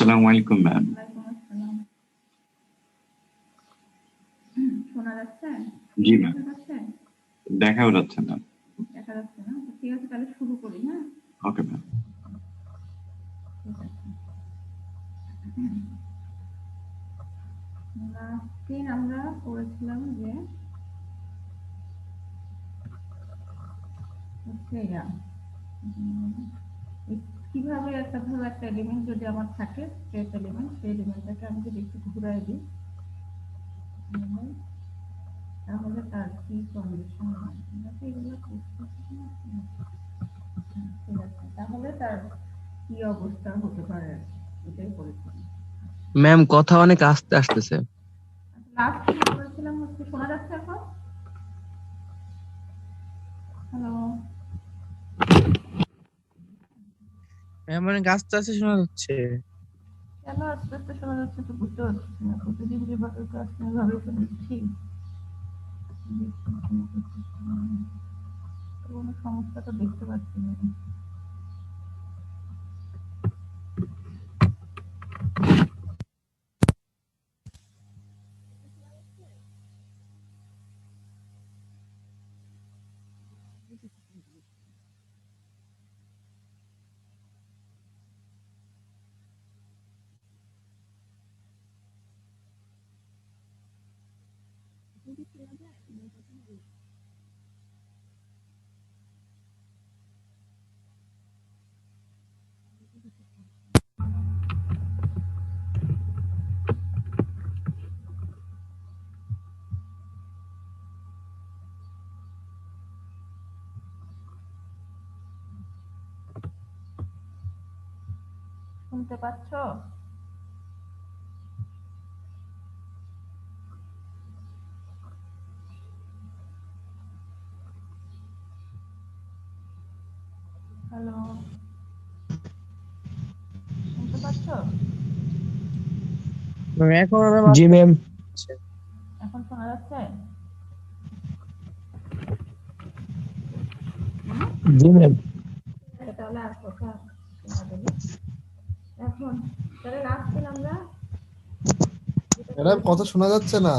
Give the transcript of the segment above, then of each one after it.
আসসালামু আলাইকুম ম্যাম। শোনা যাচ্ছে? জি ম্যাম, দেখাও যাচ্ছে না। দেখা যাচ্ছে না? ঠিক আছে, তাহলে শুরু করি। হ্যাঁ, ওকে ম্যাম। ঠিক আছে। লাস্ট দিন আমরা করেছিলাম যে কিভাবে একটা এলিমেন্ট যদি আমার থাকে, স্পেস এলিমেন্ট, সেই এলিমেন্টটাকে আমি যদি একটু ঘুরাই দিই তাহলে তার কি কন্ডিশন হয়। এগুলো ঠিক আছে, তাহলে তার কি অবস্থা হতে পারে এটাই করেছিলাম। ম্যাম কথা অনেক আস্তে আসতেছে। লাস্ট কি করেছিলাম হচ্ছে, শোনা যাচ্ছে এখন? হ্যালো ম্যাম অনেক আস্তে আস্তে শোনা যাচ্ছে। কেন আস্তে আস্তে শোনা যাচ্ছে তো বুঝতে পারছি না। প্রতিদিন যেভাবে ক্লাস এভাবে তো নিচ্ছি, কোনো সমস্যা তো দেখতে পাচ্ছি না। শুনতে পাচ্ছ? হ্যালো, শুনতে পাচ্ছ? জি ম্যাম। এখন শোনা যাচ্ছে? জি ম্যাম। তাহলে আর কথা শোনা যাবে। এখন তাহলে লাস্ট দিন আমরা ম্যাডাম কথা শোনা যাচ্ছে না।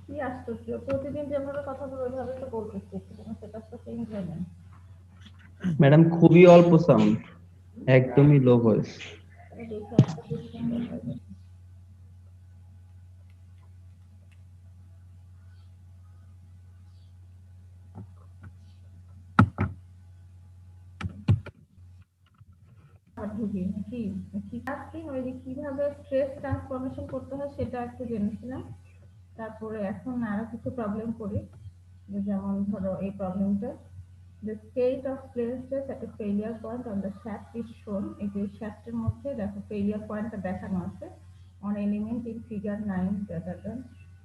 কি আশ্চর্য, প্রতিদিন যেভাবে কথা বলো ওইভাবে তো বলতেছি, সেটা তো চেঞ্জ হয় না। ম্যাডাম খুবই অল্প সাউন্ড, একদমই লো ভয়েস। দেখে একটা সিস্টেম দেখাই যায়। কিভাবে স্ট্রেস ট্রান্সফরমেশন করতে হয় সেটা একটু জেনেছিলাম। তারপরে এখন আরো কিছু প্রবলেম করি, যেমন ধরো এই প্রবলেমটা, the state of plane stress at a failure point on the shaft is shown. এই যে শ্যাফটের মধ্যে দেখো failure পয়েন্টটা দেখানো আছে on element in figure 9 rather than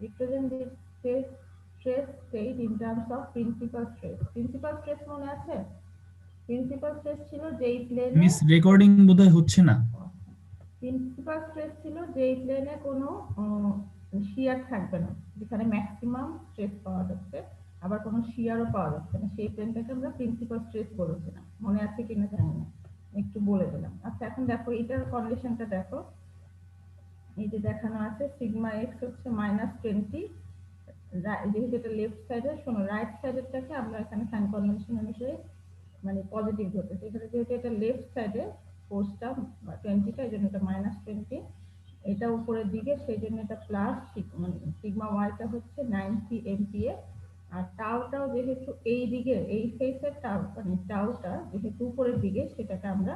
represent the stress state in terms of principal stress. Principal stress মনে আছে? Principal stress ছিল যেই প্লেনে মিস রেকর্ডিং বোধহয় হচ্ছে না। প্রিন্সিপাল স্ট্রেস ছিল যেই প্লেনে কোনো শিয়ার থাকবে না, যেখানে ম্যাক্সিমাম স্ট্রেস পাওয়া যাচ্ছে, আবার কোনো শিয়ারও পাওয়া যাচ্ছে না, সেই প্লেনটাকে আমরা প্রিন্সিপাল স্ট্রেস বলেছিলাম। মনে আছে কিনা জানি না, একটু বলে দিলাম। আচ্ছা, এখন দেখো এটার কন্ডিশনটা দেখো। এই যে দেখানো আছে সিগমা এক্স হচ্ছে -20, যেহেতু এটা লেফট সাইডে, শোনো রাইট সাইডেরটাকে আমরা এখানে সাইন কনভেনশন অনুসারে মানে পজিটিভ ধরতেছে। এখানে যেহেতু এটা লেফট সাইডে ফোর্সটা 20টা, এই জন্য এটা -20, এটা উপরের দিকে, সেই জন্য এটা প্লাস মানে সিগমা ওয়াইটা হচ্ছে 90 MPa, আর টাউটাও যেহেতু এই দিকে এই ফেসের টাউ মানে টাউটা যেহেতু উপরের দিকে, সেটাকে আমরা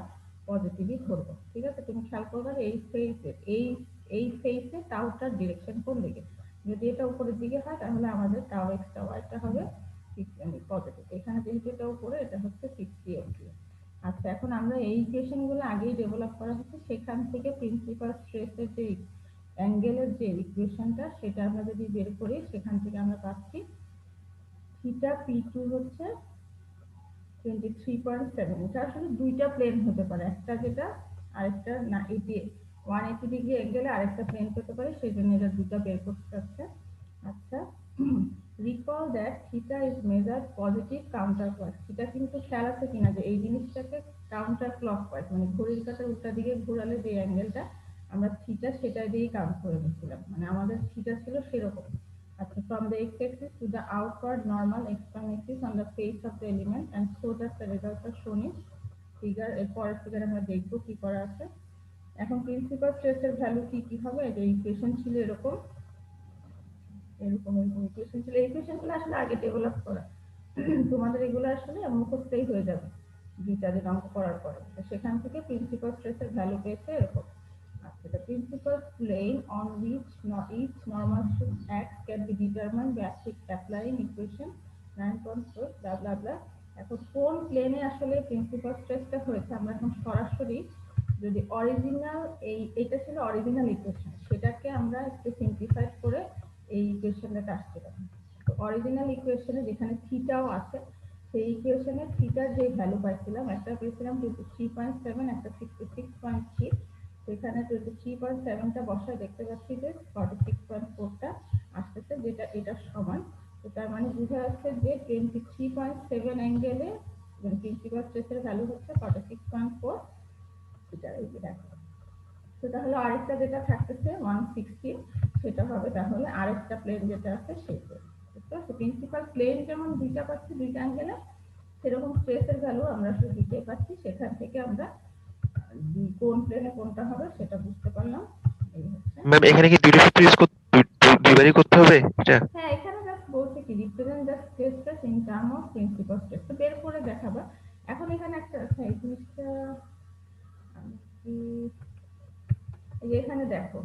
পজিটিভই ধরবো। ঠিক আছে, তুমি খেয়াল করবে এই ফেসে এই ফেসে টাউটার ডিরেকশন কোন দিকে। যদি এটা উপরের দিকে হয় তাহলে আমাদের টাউ এক্সটা ওয়াইটা হবে পজিটিভ। এখানে যেহেতু এটা উপরে, এটা হচ্ছে 60 MPa। আচ্ছা, এখন আমরা এই ইকুয়েশনগুলো আগেই ডেভেলপ করা হচ্ছে, সেখান থেকে প্রিন্সিপাল স্ট্রেসের যে অ্যাঙ্গেলের যে ইকুয়েশনটা, সেটা আমরা যদি বের করি, সেখান থেকে আমরা পাচ্ছি থিটা P2 হচ্ছে 23.7। এটা আসলে দুইটা প্লেন হতে পারে, একটা যেটা আরেকটা না, 180 ডিগ্রি অ্যাঙ্গেলে আরেকটা প্লেন হতে পারে, সেই জন্য এটা দুটা বের করতে হচ্ছে। আচ্ছা, recall that theta is measured positive counter clock. Theta কিন্তু খেয়াল আছে কিনা যে এই জিনিসটাকে কাউন্টার ক্লক ওয়াইজ মানে ঘড়ির কাঁটার উল্টা দিকে ঘোরালে যে অ্যাঙ্গেলটা আমরা থিটা সেটা দিয়েই কাউন্ট করে নিচ্ছিলাম, মানে আমাদের থিটা ছিল সেরকম। আচ্ছা, from the X axis to the outward normal external axis on the face of the element and so that the result are shown in figure. এর পরের ফিগার আমরা দেখবো কি করা আছে। এখন প্রিন্সিপাল স্ট্রেসের ভ্যালু কি কি হবে, যে ইকুয়েশন ছিল এরকম এরকম এরকম ইকুয়েশন ছিল। ইকুয়েশনগুলো আসলে আগে ডেভেলপ করা, তোমাদের এগুলো আসলে মুখস্থই হয়ে যাবে দুইটা দিন অঙ্ক করার পরে। তো সেখান থেকে প্রিন্সিপাল স্ট্রেসের ভ্যালু পেয়েছে এরকম। আচ্ছা, the principal plane on which each normal stress acts can be determined by applying equation 9.4 blah blah blah. এখন কোন প্লেনে আসলে প্রিন্সিপাল স্ট্রেসটা হয়েছে আমরা এখন সরাসরি যদি অরিজিনাল এইটা ছিল অরিজিনাল ইকুয়েশন, সেটাকে আমরা একটু সিম্পলিফাই করে এই ইকুয়েশনটা আসছিলাম। তো অরিজিনাল ইকুয়েশনে যেখানে থিটাও আছে সেই ইকুয়েশনে থিটার যে ভ্যালু পাইছিলাম, একটা পেয়েছিলাম 23.7, একটা 66.3। সেখানে 23.7টা বসায় দেখতে পাচ্ছি যে 46.4টা আসতেছে, যেটা এটার সমান। তো তার মানে বোঝা যাচ্ছে যে 23.7 অ্যাঙ্গেলে প্রিন্সিপাল স্ট্রেসের ভ্যালু হচ্ছে 46.4 এটা। এই যে দেখো, তো তাহলে আরেকটা যেটা থাকতেছে 160, সেটা হবে তাহলে আরেকটা প্লেন যেটা আছে সেই প্লেন। বুঝতে পারছো, প্রিন্সিপাল প্লেন যেমন দুইটা পাচ্ছি দুইটা অ্যাঙ্গেলে, সেরকম স্ট্রেসের ভ্যালু আমরা শুধু দুইটাই পাচ্ছি। সেখান থেকে আমরা কোন প্লেনে কোনটা হবে সেটা বুঝতে পারলাম। এই হচ্ছে ম্যাম এখানে কি দুইটা সূত্র ইউজ দুইবারই করতে হবে এটা? হ্যাঁ, এখানে জাস্ট বলছে কি represent the stress in term of principal stress, তো বের করে দেখাবা। এখন এখানে একটা আচ্ছা এই জিনিসটা আমি এখানে দেখো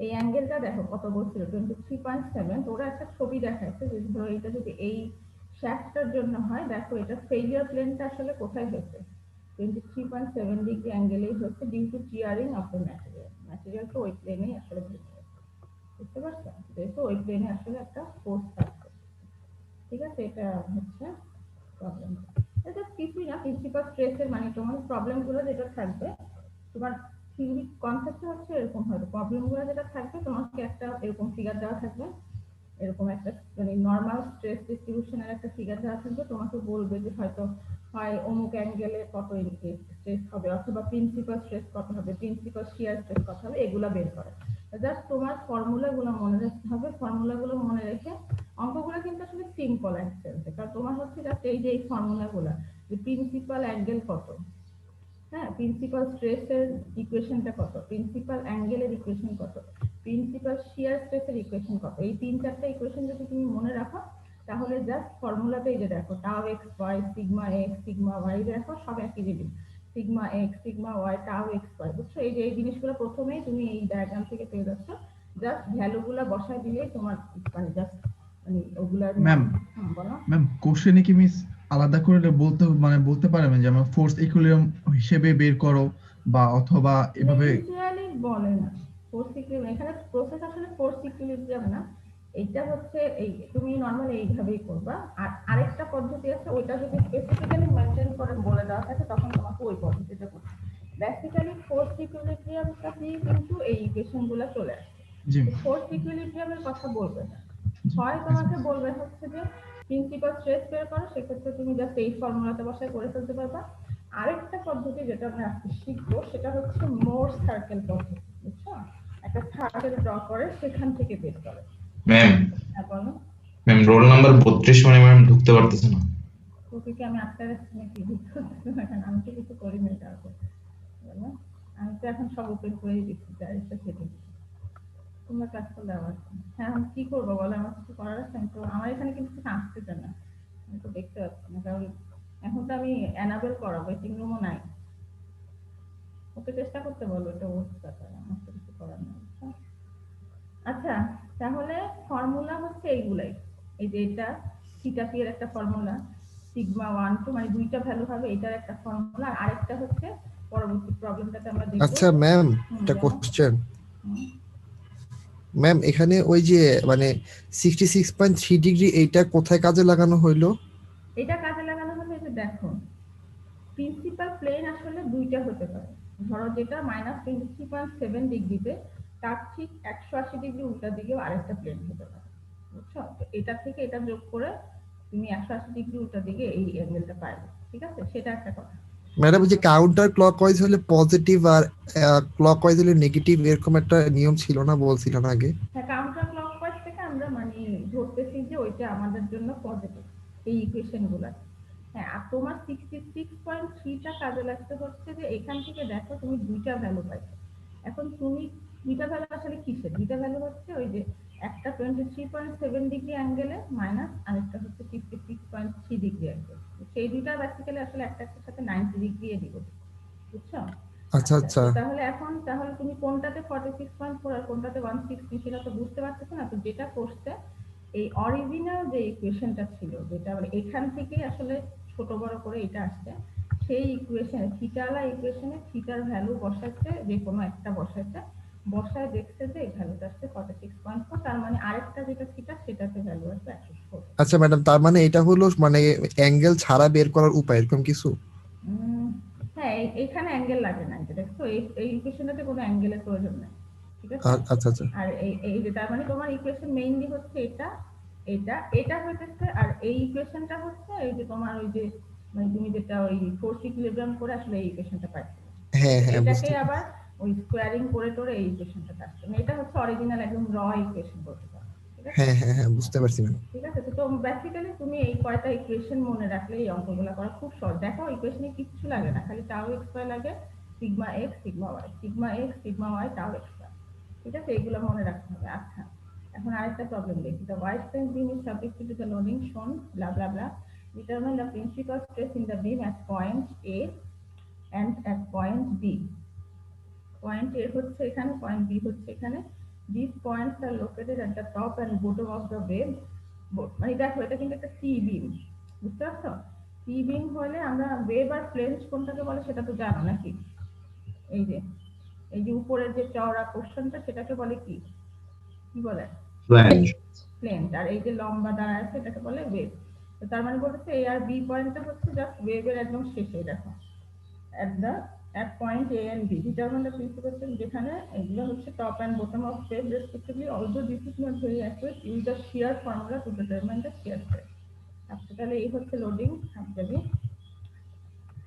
এই অ্যাঙ্গেলটা দেখো কত বলছিল 23.7। তো ওরা একটা ছবি দেখাচ্ছে যে ধরো এটা যদি এই শ্যাফটটার জন্য হয়, দেখো এটা ফেইলিয়ার প্লেনটা আসলে কোথায় হয়েছে, 23.7 ডিগ্রি অ্যাঙ্গেলেই হচ্ছে due to tearing of the ম্যাটেরিয়ালটা ওই প্লেনেই আসলে ভেঙে গেছে। বুঝতে পারছো, যেহেতু ওই প্লেনে আসলে একটা ফোর্স থাকছে। ঠিক আছে, এটা হচ্ছে প্রবলেম। এটা কিছুই না, প্রিন্সিপাল স্ট্রেসের মানে তোমার প্রবলেমগুলো যেটা থাকবে তোমার থিওরি কনসেপ্ট হচ্ছে এরকম, হয়তো প্রবলেমগুলো যেটা থাকবে তোমাকে একটা এরকম ফিগার দেওয়া থাকবে, এরকম একটা মানে নর্মাল স্ট্রেস ডিস্ট্রিবিউশনের একটা ফিগার দেওয়া থাকবে, তোমাকে বলবে যে হয়তো হয় অমুক অ্যাঙ্গেলে কত স্ট্রেস হবে, অথবা প্রিন্সিপাল স্ট্রেস কত হবে, প্রিন্সিপাল শিয়ার স্ট্রেস কত হবে, এগুলো বের করে। জাস্ট তোমার ফর্মুলাগুলো মনে রাখতে হবে। ফর্মুলাগুলো মনে রেখে অঙ্কগুলো কিন্তু আসলে সিম্পল অ্যাকচুয়ালি, কারণ তোমার হচ্ছে জাস্ট এই যে এই ফর্মুলাগুলো, যে প্রিন্সিপাল অ্যাঙ্গেল কত, হ্যাঁ প্রিন্সিপাল স্ট্রেসের ইকুয়েশনটা কত, প্রিন্সিপাল অ্যাঙ্গেলের ইকুয়েশন কত, প্রিন্সিপাল শিয়ার স্ট্রেসের ইকুয়েশন কত, এই 3-4টা ইকুয়েশন যদি তুমি মনে রাখো তাহলে জাস্ট ফর্মুলাতেই যে দেখো tau x Y sigma X sigma Y দেখো সব একই জিনিস, sigma X sigma Y tau x Y. বুঝছো, এই যে এই জিনিসগুলো প্রথমেই তুমি এই ডায়াগ্রাম থেকে পেয়ে যাচ্ছ, জাস্ট ভ্যালুগুলো বসায় দিলেই তোমার মানে জাস্ট মানে ওগুলার ম্যাম বলো। ম্যাম কোশ্চেনে কি মিস আলাদা করে বলতে পারবেন যেমন ফোর্স ইকুইলিব্রিয়াম হিসেবে বের করো বা অথবা এভাবে? ইনিশিয়ালি বলে না ফোর্স ইকুইলিব্রিয়াম, এখানে প্রসেস আসলে ফোর্স ইকুইলিব্রিয়াম না, এটা হচ্ছে এই তুমি নরমালি এইভাবেই করবা। আর আরেকটা পদ্ধতি আছে, ওইটা যদি স্পেসিফিক্যালি মেনটেন করে বলে দেওয়া থাকে তখন তোমাকে ওই পদ্ধতিটা করতে। বেসিক্যালি ফোর্স ইকুইলিব্রিয়ামটা দিয়ে কিন্তু এই ইকুয়েশনগুলো চলে আসে। জি ফোর্স ইকুইলিব্রিয়ামের কথা বলবে না, জি, হয় তোমাকে বলবে হচ্ছে যে প্রিন্সিপাল স্ট্রেস বের করো, সেক্ষেত্রে তুমি জাস্ট এই ফর্মুলাতে বসায় করে ফেলতে পারবা। আরেকটা পদ্ধতি যেটা আমরা আজকে শিখবো সেটা হচ্ছে মোর সার্কেল পদ্ধতি। বুঝছো, একটা সার্কেল ড্র করে সেখান থেকে বের করে। ম্যাম হ্যাঁ বলো। ম্যাম রোল নাম্বার 32 মানে ম্যাম ঢুকতে পারতেছে না। তোকে কি আমি আটটা রাখছি নাকি? আমি তো কিছু করি না এটা, বলো। আমি তো এখন সব ওপেন করেই দিচ্ছি, ডাইরেক্টটা কেটে দিচ্ছি, তোমরা কাজ করলে আবার। হ্যাঁ আমি কি করবো বলো, আমার কিছু করার আছে? আমি তো আমার এখানে কিন্তু কিছু আসতেছে না, আমি তো দেখতে পাচ্ছি না, কারণ এখন তো আমি অ্যানাবেল করাবো, ওয়েটিং রুমও নাই। ওকে চেষ্টা করতে বলো, এটা ওর ব্যাপার, আমার তো কিছু করার নেই। আচ্ছা, তাহলে ফর্মুলা হচ্ছে এইগুলাই, এই যে এটা থিটা পি এর একটা ফর্মুলা, সিগমা 1 2 মানে দুইটা ভ্যালু হবে, এটার একটা ফর্মুলা, আর আরেকটা হচ্ছে পরবর্তী প্রবলেমটাতে আমরা দেখব। আচ্ছা ম্যাম, একটা কোশ্চেন ম্যাম, এখানে ওই যে মানে 66.3 ডিগ্রি এইটা কোথায় কাজে লাগানো হইলো? এটা কাজে লাগানো হলে যে দেখো প্রিন্সিপাল প্লেন আসলে দুইটা হতে পারে, ধরো যেটা -23.7 ডিগ্রিতে তার ঠিক 180 ডিগ্রি উল্টা দিকেও আরেকটা প্লেন হতে পারে। বুঝছো? তো এটা থেকে এটা যোগ করে তুমি 180 ডিগ্রি উল্টা দিকে এই অ্যাঙ্গেলটা পাবে, ঠিক আছে? সেটা একটা কথা। ম্যাডাম যে কাউন্টার ক্লকওয়াইজ হলে পজিটিভ আর ক্লকওয়াইজ হলে নেগেটিভ, এরকম একটা নিয়ম ছিল না, বলছিলেন আগে? হ্যাঁ, কাউন্টার ক্লকওয়াইজ থেকে আমরা মানে ধরতেছি যে ওইটা আমাদের জন্য পজিটিভ, এই ইকুয়েশন গুলা। হ্যাঁ, আর তোমার 66.3টা কাজে লাগতে হচ্ছে যে এখান থেকে দেখো তুমি দুইটা ভ্যালু পাইছো। এখন তুমি দুইটা ভ্যালু আসলে কিসের? দুইটা ভ্যালু হচ্ছে ওই যে একটা 23.7 ডিগ্রি অ্যাঙ্গেলে মাইনাস, আরেকটা হচ্ছে 66.3 ডিগ্রি অ্যাঙ্গেল। সেই দুইটা বেসিক্যালি আসলে একটা একটার সাথে 90 ডিগ্রি দিব, বুঝছো? আচ্ছা আচ্ছা। তো তাহলে তুমি কোনটাতে 46.4 আর কোনটাতে 160 সেটা তো বুঝতে পারতেছো না। তো যেটা করছে এই অরিজিনাল যে ইকুয়েশনটা ছিল, যেটা মানে এখান থেকে আসলে ছোট বড় করে এটা আসছে, সেই ইকুয়েশনে থিটালা ইকুয়েশনে থিটার ভ্যালু বসাচ্ছে, যে কোনো একটা বসাচ্ছে, বসায় দেখছে যে এই ভ্যালুটা আসছে 46.4, তার মানে আরেকটা যেটা থিটা সেটাতে ভ্যালু আছে 104। আচ্ছা ম্যাডাম, তার মানে এটা হলো মানে অ্যাঙ্গেল ছাড়া বের করার উপায়, এরকম কিছু? হ্যাঁ, এইখানে অ্যাঙ্গেল লাগে না, এটা দেখো এই ইকুয়েশনটাতে কোনো অ্যাঙ্গেলের প্রয়োজন নেই, ঠিক আছে? আচ্ছা আচ্ছা। আর এই যে তার মানে তোমার ইকুয়েশন মেইনলি হচ্ছে এটা, এটা হইতেছে, আর এই ইকুয়েশনটা হচ্ছে এই যে তোমার ওই যে মানে তুমি যেটা ওই ফোর্স ইকুইলিব্রিয়াম করে আসলে এই ইকুয়েশনটা পাচ্ছো, হ্যাঁ হ্যাঁ, এটাকে বুঝতে আবার ওই স্কোয়ারিং করে টোরে এই ইকুয়েশনটা পাচ্ছো। মানে এটা হচ্ছে অরিজিনাল একদম র ইকুয়েশন বলতে পারো, ঠিক আছে? হ্যাঁ হ্যাঁ হ্যাঁ, বুঝতে পারছি ম্যাডাম। ঠিক আছে, তো বেসিক্যালি তুমি এই কয়টা ইকুয়েশন মনে রাখলে এই অঙ্কগুলো করা খুব সহজ। দেখো ইকুয়েশনে কিচ্ছু লাগে না, খালি টাউ এক্স ওয়াই লাগে, sigma X sigma Y, sigma X sigma Y tau X Y, ঠিক আছে? এইগুলো মনে রাখতে হবে। আচ্ছা, এখন আরেকটা প্রবলেম দেখি। The Y strength beam is subjected to the loading shown blah blah blah, determine the principal stress in the beam at point A and at point B. Point A হচ্ছে এখানে, পয়েন্ট বি হচ্ছে এখানে। These points are located at the top and bottom of the wave. মানে দেখো এটা কিন্তু একটা টি বিম, বুঝতে পারছো? টি বিম হলে আমরা ওয়েভ আর ফ্লেঞ্জ কোনটাকে বলে সেটা তো জানো নাকি? এই যে উপরের যে চওড়া পোর্শনটা সেটাকে বলে কি, কি বলে? ফ্ল্যাঞ্জ। ফ্লেঞ্জ। আর এই যে লম্বা দাঁড়ায় আছে এটাকে বলে ওয়েভ। তো তার মানে বলতেছে এ আর বি পয়েন্টটা হচ্ছে জাস্ট ওয়েভের একদম শেষে, দেখো at point A and B, determine the principal stress, যেখানে এগুলো হচ্ছে top and bottom of wave respectively. Although this is not very accurate, use the shear formula to determine the shear stress. আচ্ছা, তাহলে এই হচ্ছে লোডিং সাবজেক্ট।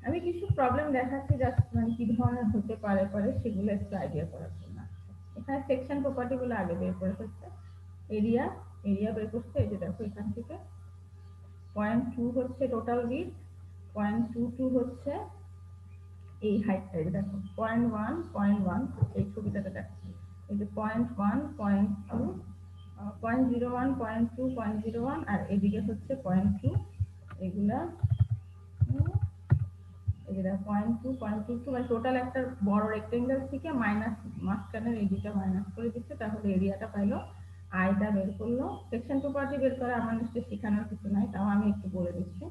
আমি কিছু problem দেখাচ্ছি জাস্ট মানে কি ধরনের হতে পারে সেগুলো একটু আইডিয়া করার জন্য। এখানে সেকশন প্রপার্টি গুলো আগে বের করে ফেলছে। এরিয়া বের করছে, এই যে দেখো এখান থেকে 0.2 হচ্ছে টোটাল উইডথ, 0.22 হচ্ছে এই হাইটটা, এই দেখো 0.1 এই ছবিটাতে দেখো, এই যে 0.1 0.2 0.01 0.2 0.01 আর এদিকে হচ্ছে 0.2, এগুলা এই যে 0.2 0.22 মানে টোটাল একটা বড় রেক্টেঙ্গেল থেকে মাইনাস মাঝখানের এই দুটো মাইনাস করে দিচ্ছে, তাহলে এরিয়াটা পাইলো। আয়টা বের করলো। সেকশন প্রপার্টি বের করা আমার নিশ্চয়ই শেখানোর কিছু নাই, তাও আমি একটু বলে দিচ্ছি।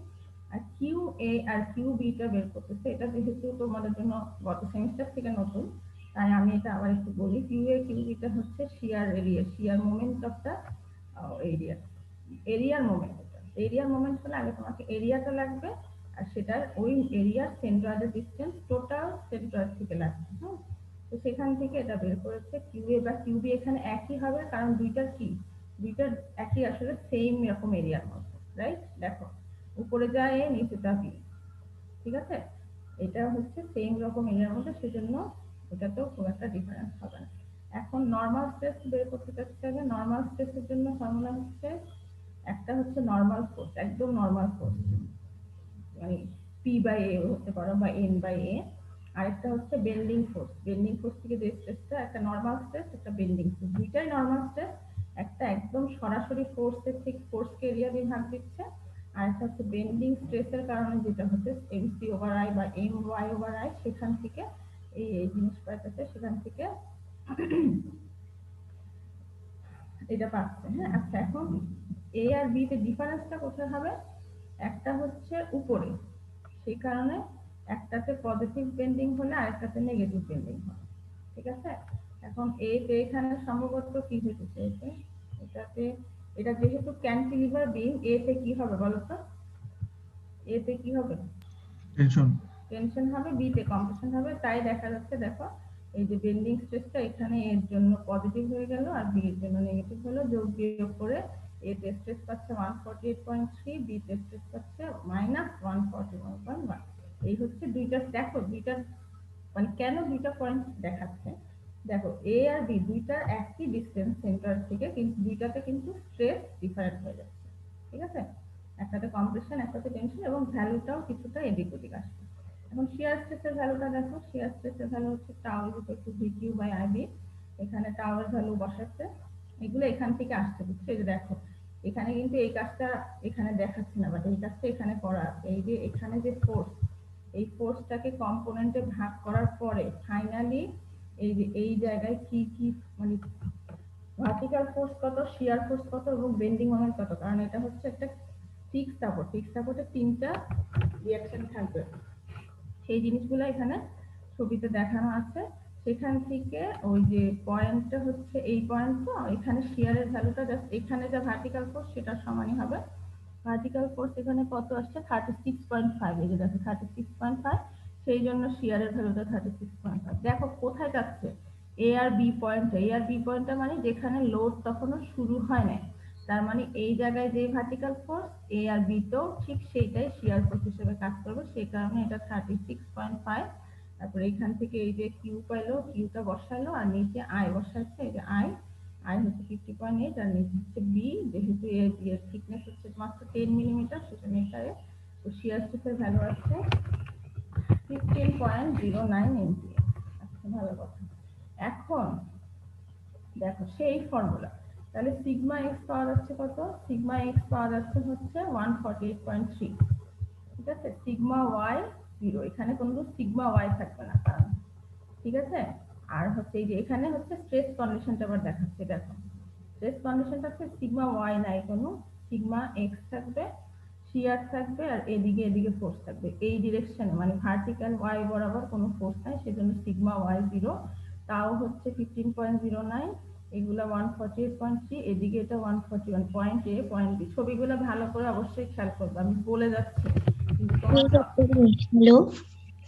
আর কিউ এ আর কিউ বিটা বের করতেছে, এটা যেহেতু তোমাদের জন্য গত সেমিস্টার থেকে নতুন, তাই আমি এটা আবার একটু বলি। কিউ এ কিউ বিটা হচ্ছে shear area, shear moment of the এরিয়ার মোমেন্ট হলে আগে তোমাকে এরিয়াটা লাগবে, আর সেটার ওই এরিয়ার সেন্ট্রয়েডের ডিসটেন্স টোটাল সেন্ট্রয়েড থেকে লাগবে। হ্যাঁ, তো সেখান থেকে এটা বের করেছে। কিউ এ বা কিউ বি এখানে একই হবে, কারণ দুইটার একই আসলে সেম রকম এরিয়ার মধ্যে, রাইট? দেখো উপরে যায় এ, নিচে যা বি, ঠিক আছে? এটা হচ্ছে সেম রকম এরিয়ার মধ্যে, সেজন্য এটাতেও খুব একটা ডিফারেন্স হবে না। এখন নর্মাল স্ট্রেস বের করতে চাচ্ছি। আগে নর্মাল স্ট্রেসের জন্য ফর্মুলা হচ্ছে, একটা হচ্ছে নর্মাল ফোর্স, একদম নর্মাল ফোর্স, মানে পি বাই এ হতে পারো বা এন বাই এ। আরেকটা হচ্ছে বেন্ডিং ফোর্স থেকে যে স্ট্রেসটা, একটা নর্মাল স্ট্রেস একটা বেন্ডিং ফোর্স, দুইটাই নর্মাল স্ট্রেস। একটা একদম সরাসরি ফোর্সকে এরিয়া দিয়ে ভাগ দিচ্ছে, আর একটা হচ্ছে বেন্ডিং স্ট্রেসের কারণে যেটা হচ্ছে এমসি ওভার আই বা এম ওয়াই ওভার আই, সেখান থেকে এই জিনিস পাইতেছে, সেখান থেকে এটা পাচ্ছে। হ্যাঁ, আচ্ছা, এখন এ আর বি তে ডিফারেন্সটা কোথায় হবে? একটা হচ্ছে উপরে, সেই কারণে একটাতে পজিটিভ বেন্ডিং হলে আরেকটাতে নেগেটিভ বেন্ডিং হয়, ঠিক আছে? এখন এখানে সম্ভবত কি হইতেছে, এটা যেহেতু ক্যান্টিলিভার বিম, এতে কি হবে বলো তো? এতে কি হবে? টেনশন হবে, বিতে কম্প্রেশন হবে। তাই দেখা যাচ্ছে, দেখো এই যে বেন্ডিং স্ট্রেসটা এখানে এর জন্য পজিটিভ হয়ে গেল আর বি এর জন্য নেগেটিভ হলো, যোগ বিয়োগ করে এ টেস্ট স্ট্রেস পাচ্ছে 148.3, বি টেস্ট স্ট্রেস পাচ্ছে -141.1। এই হচ্ছে দুইটা, দেখো দুইটা মানে কেন দুইটা পয়েন্ট দেখাচ্ছে, দেখো এ আর বি দুইটার একই ডিসটেন্স সেন্টার থেকে, কিন্তু দুইটাতে কিন্তু স্ট্রেস ডিফারেন্ট হয়ে যাচ্ছে, ঠিক আছে? একটাতে কম্প্রেশন, একটাতে টেনশন, এবং ভ্যালুটাও কিছুটা এদিক ওদিক আসছে। এখন শিয়ার স্ট্রেসের ভ্যালুটা দেখো, শিয়ার স্ট্রেসের ভ্যালু হচ্ছে tau equal to VQ by IB. এখানে টাউ এর ভ্যালু বসাচ্ছে, এগুলো এখান থেকে আসছে, বুঝছো? এই যে দেখো এখানে কিন্তু এই কাজটা এখানে দেখাচ্ছে না, বাট এই কাজটা এখানে করা আছে। এই যে এখানে যে ফোর্স, এই ফোর্সটাকে কম্পোনেন্টে ভাগ করার পরে ফাইনালি এই যে এই জায়গায় কি কি মানে ভার্টিক্যাল ফোর্স কত, শিয়ার ফোর্স কত, এবং বেন্ডিং মোমেন্ট কত, কারণ এটা হচ্ছে একটা ফিক্সড সাপোর্ট, ফিক্সড সাপোর্টে তিনটা রিঅ্যাকশন থাকবে, সেই জিনিসগুলো এখানে ছবিতে দেখানো আছে। সেখান থেকে ওই যে পয়েন্টটা হচ্ছে এই পয়েন্ট, তো এখানে শিয়ারের ভ্যালুটা জাস্ট এখানে যা ভার্টিক্যাল ফোর্স সেটার সমানই হবে। ভার্টিক্যাল ফোর্স এখানে কত আসছে 36.5, এই যে দেখো 36.5, সেই জন্য শিয়ারের ভ্যালুটা 36.5। দেখো কোথায় যাচ্ছে, এ আর বি পয়েন্টে, এ আর বি পয়েন্টটা মানে যেখানে লোড তখনও শুরু হয় না, তার মানে এই জায়গায় যে ভার্টিক্যাল ফোর্স এ আর বি তেও ঠিক সেইটাই শিয়ার ফোর্স হিসেবে কাজ করবে, সেই কারণে এটা 36.5। তারপরে এখান থেকে এই যে কিউ পাইলো, কিউটা বসাইলো, আর নিচে আই বসাচ্ছে, এই যে আই, আই হচ্ছে 50.8, আর নিচে হচ্ছে বি, যেহেতু এর বি এর থিকনেস হচ্ছে মাত্র 10 মিলিমিটার, সেখানে এটারে তো শিয়ার স্ট্রেসের ভ্যালু আছে 15.09 এমপিএ। আচ্ছা, ভালো কথা। এখন দেখো সেই ফর্মুলা, তাহলে সিগমা এক্স পাওয়া যাচ্ছে কত, সিগমা এক্স পাওয়া যাচ্ছে হচ্ছে 148.3, ঠিক আছে? সিগমা ওয়াই 0, এখানে কোনো সিগমা ওয়াই থাকবে না কারণ, ঠিক আছে? আর হচ্ছে এই যে এখানে হচ্ছে স্ট্রেস কন্ডিশনটা আবার দেখাচ্ছে, দেখো স্ট্রেস কন্ডিশনটা হচ্ছে সিগমা ওয়াই নাই কোনো, সিগমা এক্স থাকবে, শিয়ার থাকবে, আর এদিকে এদিকে ফোর্স থাকবে এই ডিরেকশনে, মানে ভার্টিক্যাল ওয়াই বরাবর কোনো ফোর্স নাই, সেজন্য সিগমা ওয়াই 0, তাও হচ্ছে 15.09, এগুলা 148.3, এদিকে এটা 141, পয়েন্ট এ পয়েন্ট বি। ছবিগুলো ভালো করে অবশ্যই খেয়াল করবে, আমি বলে যাচ্ছি কিন্তু হ্যালো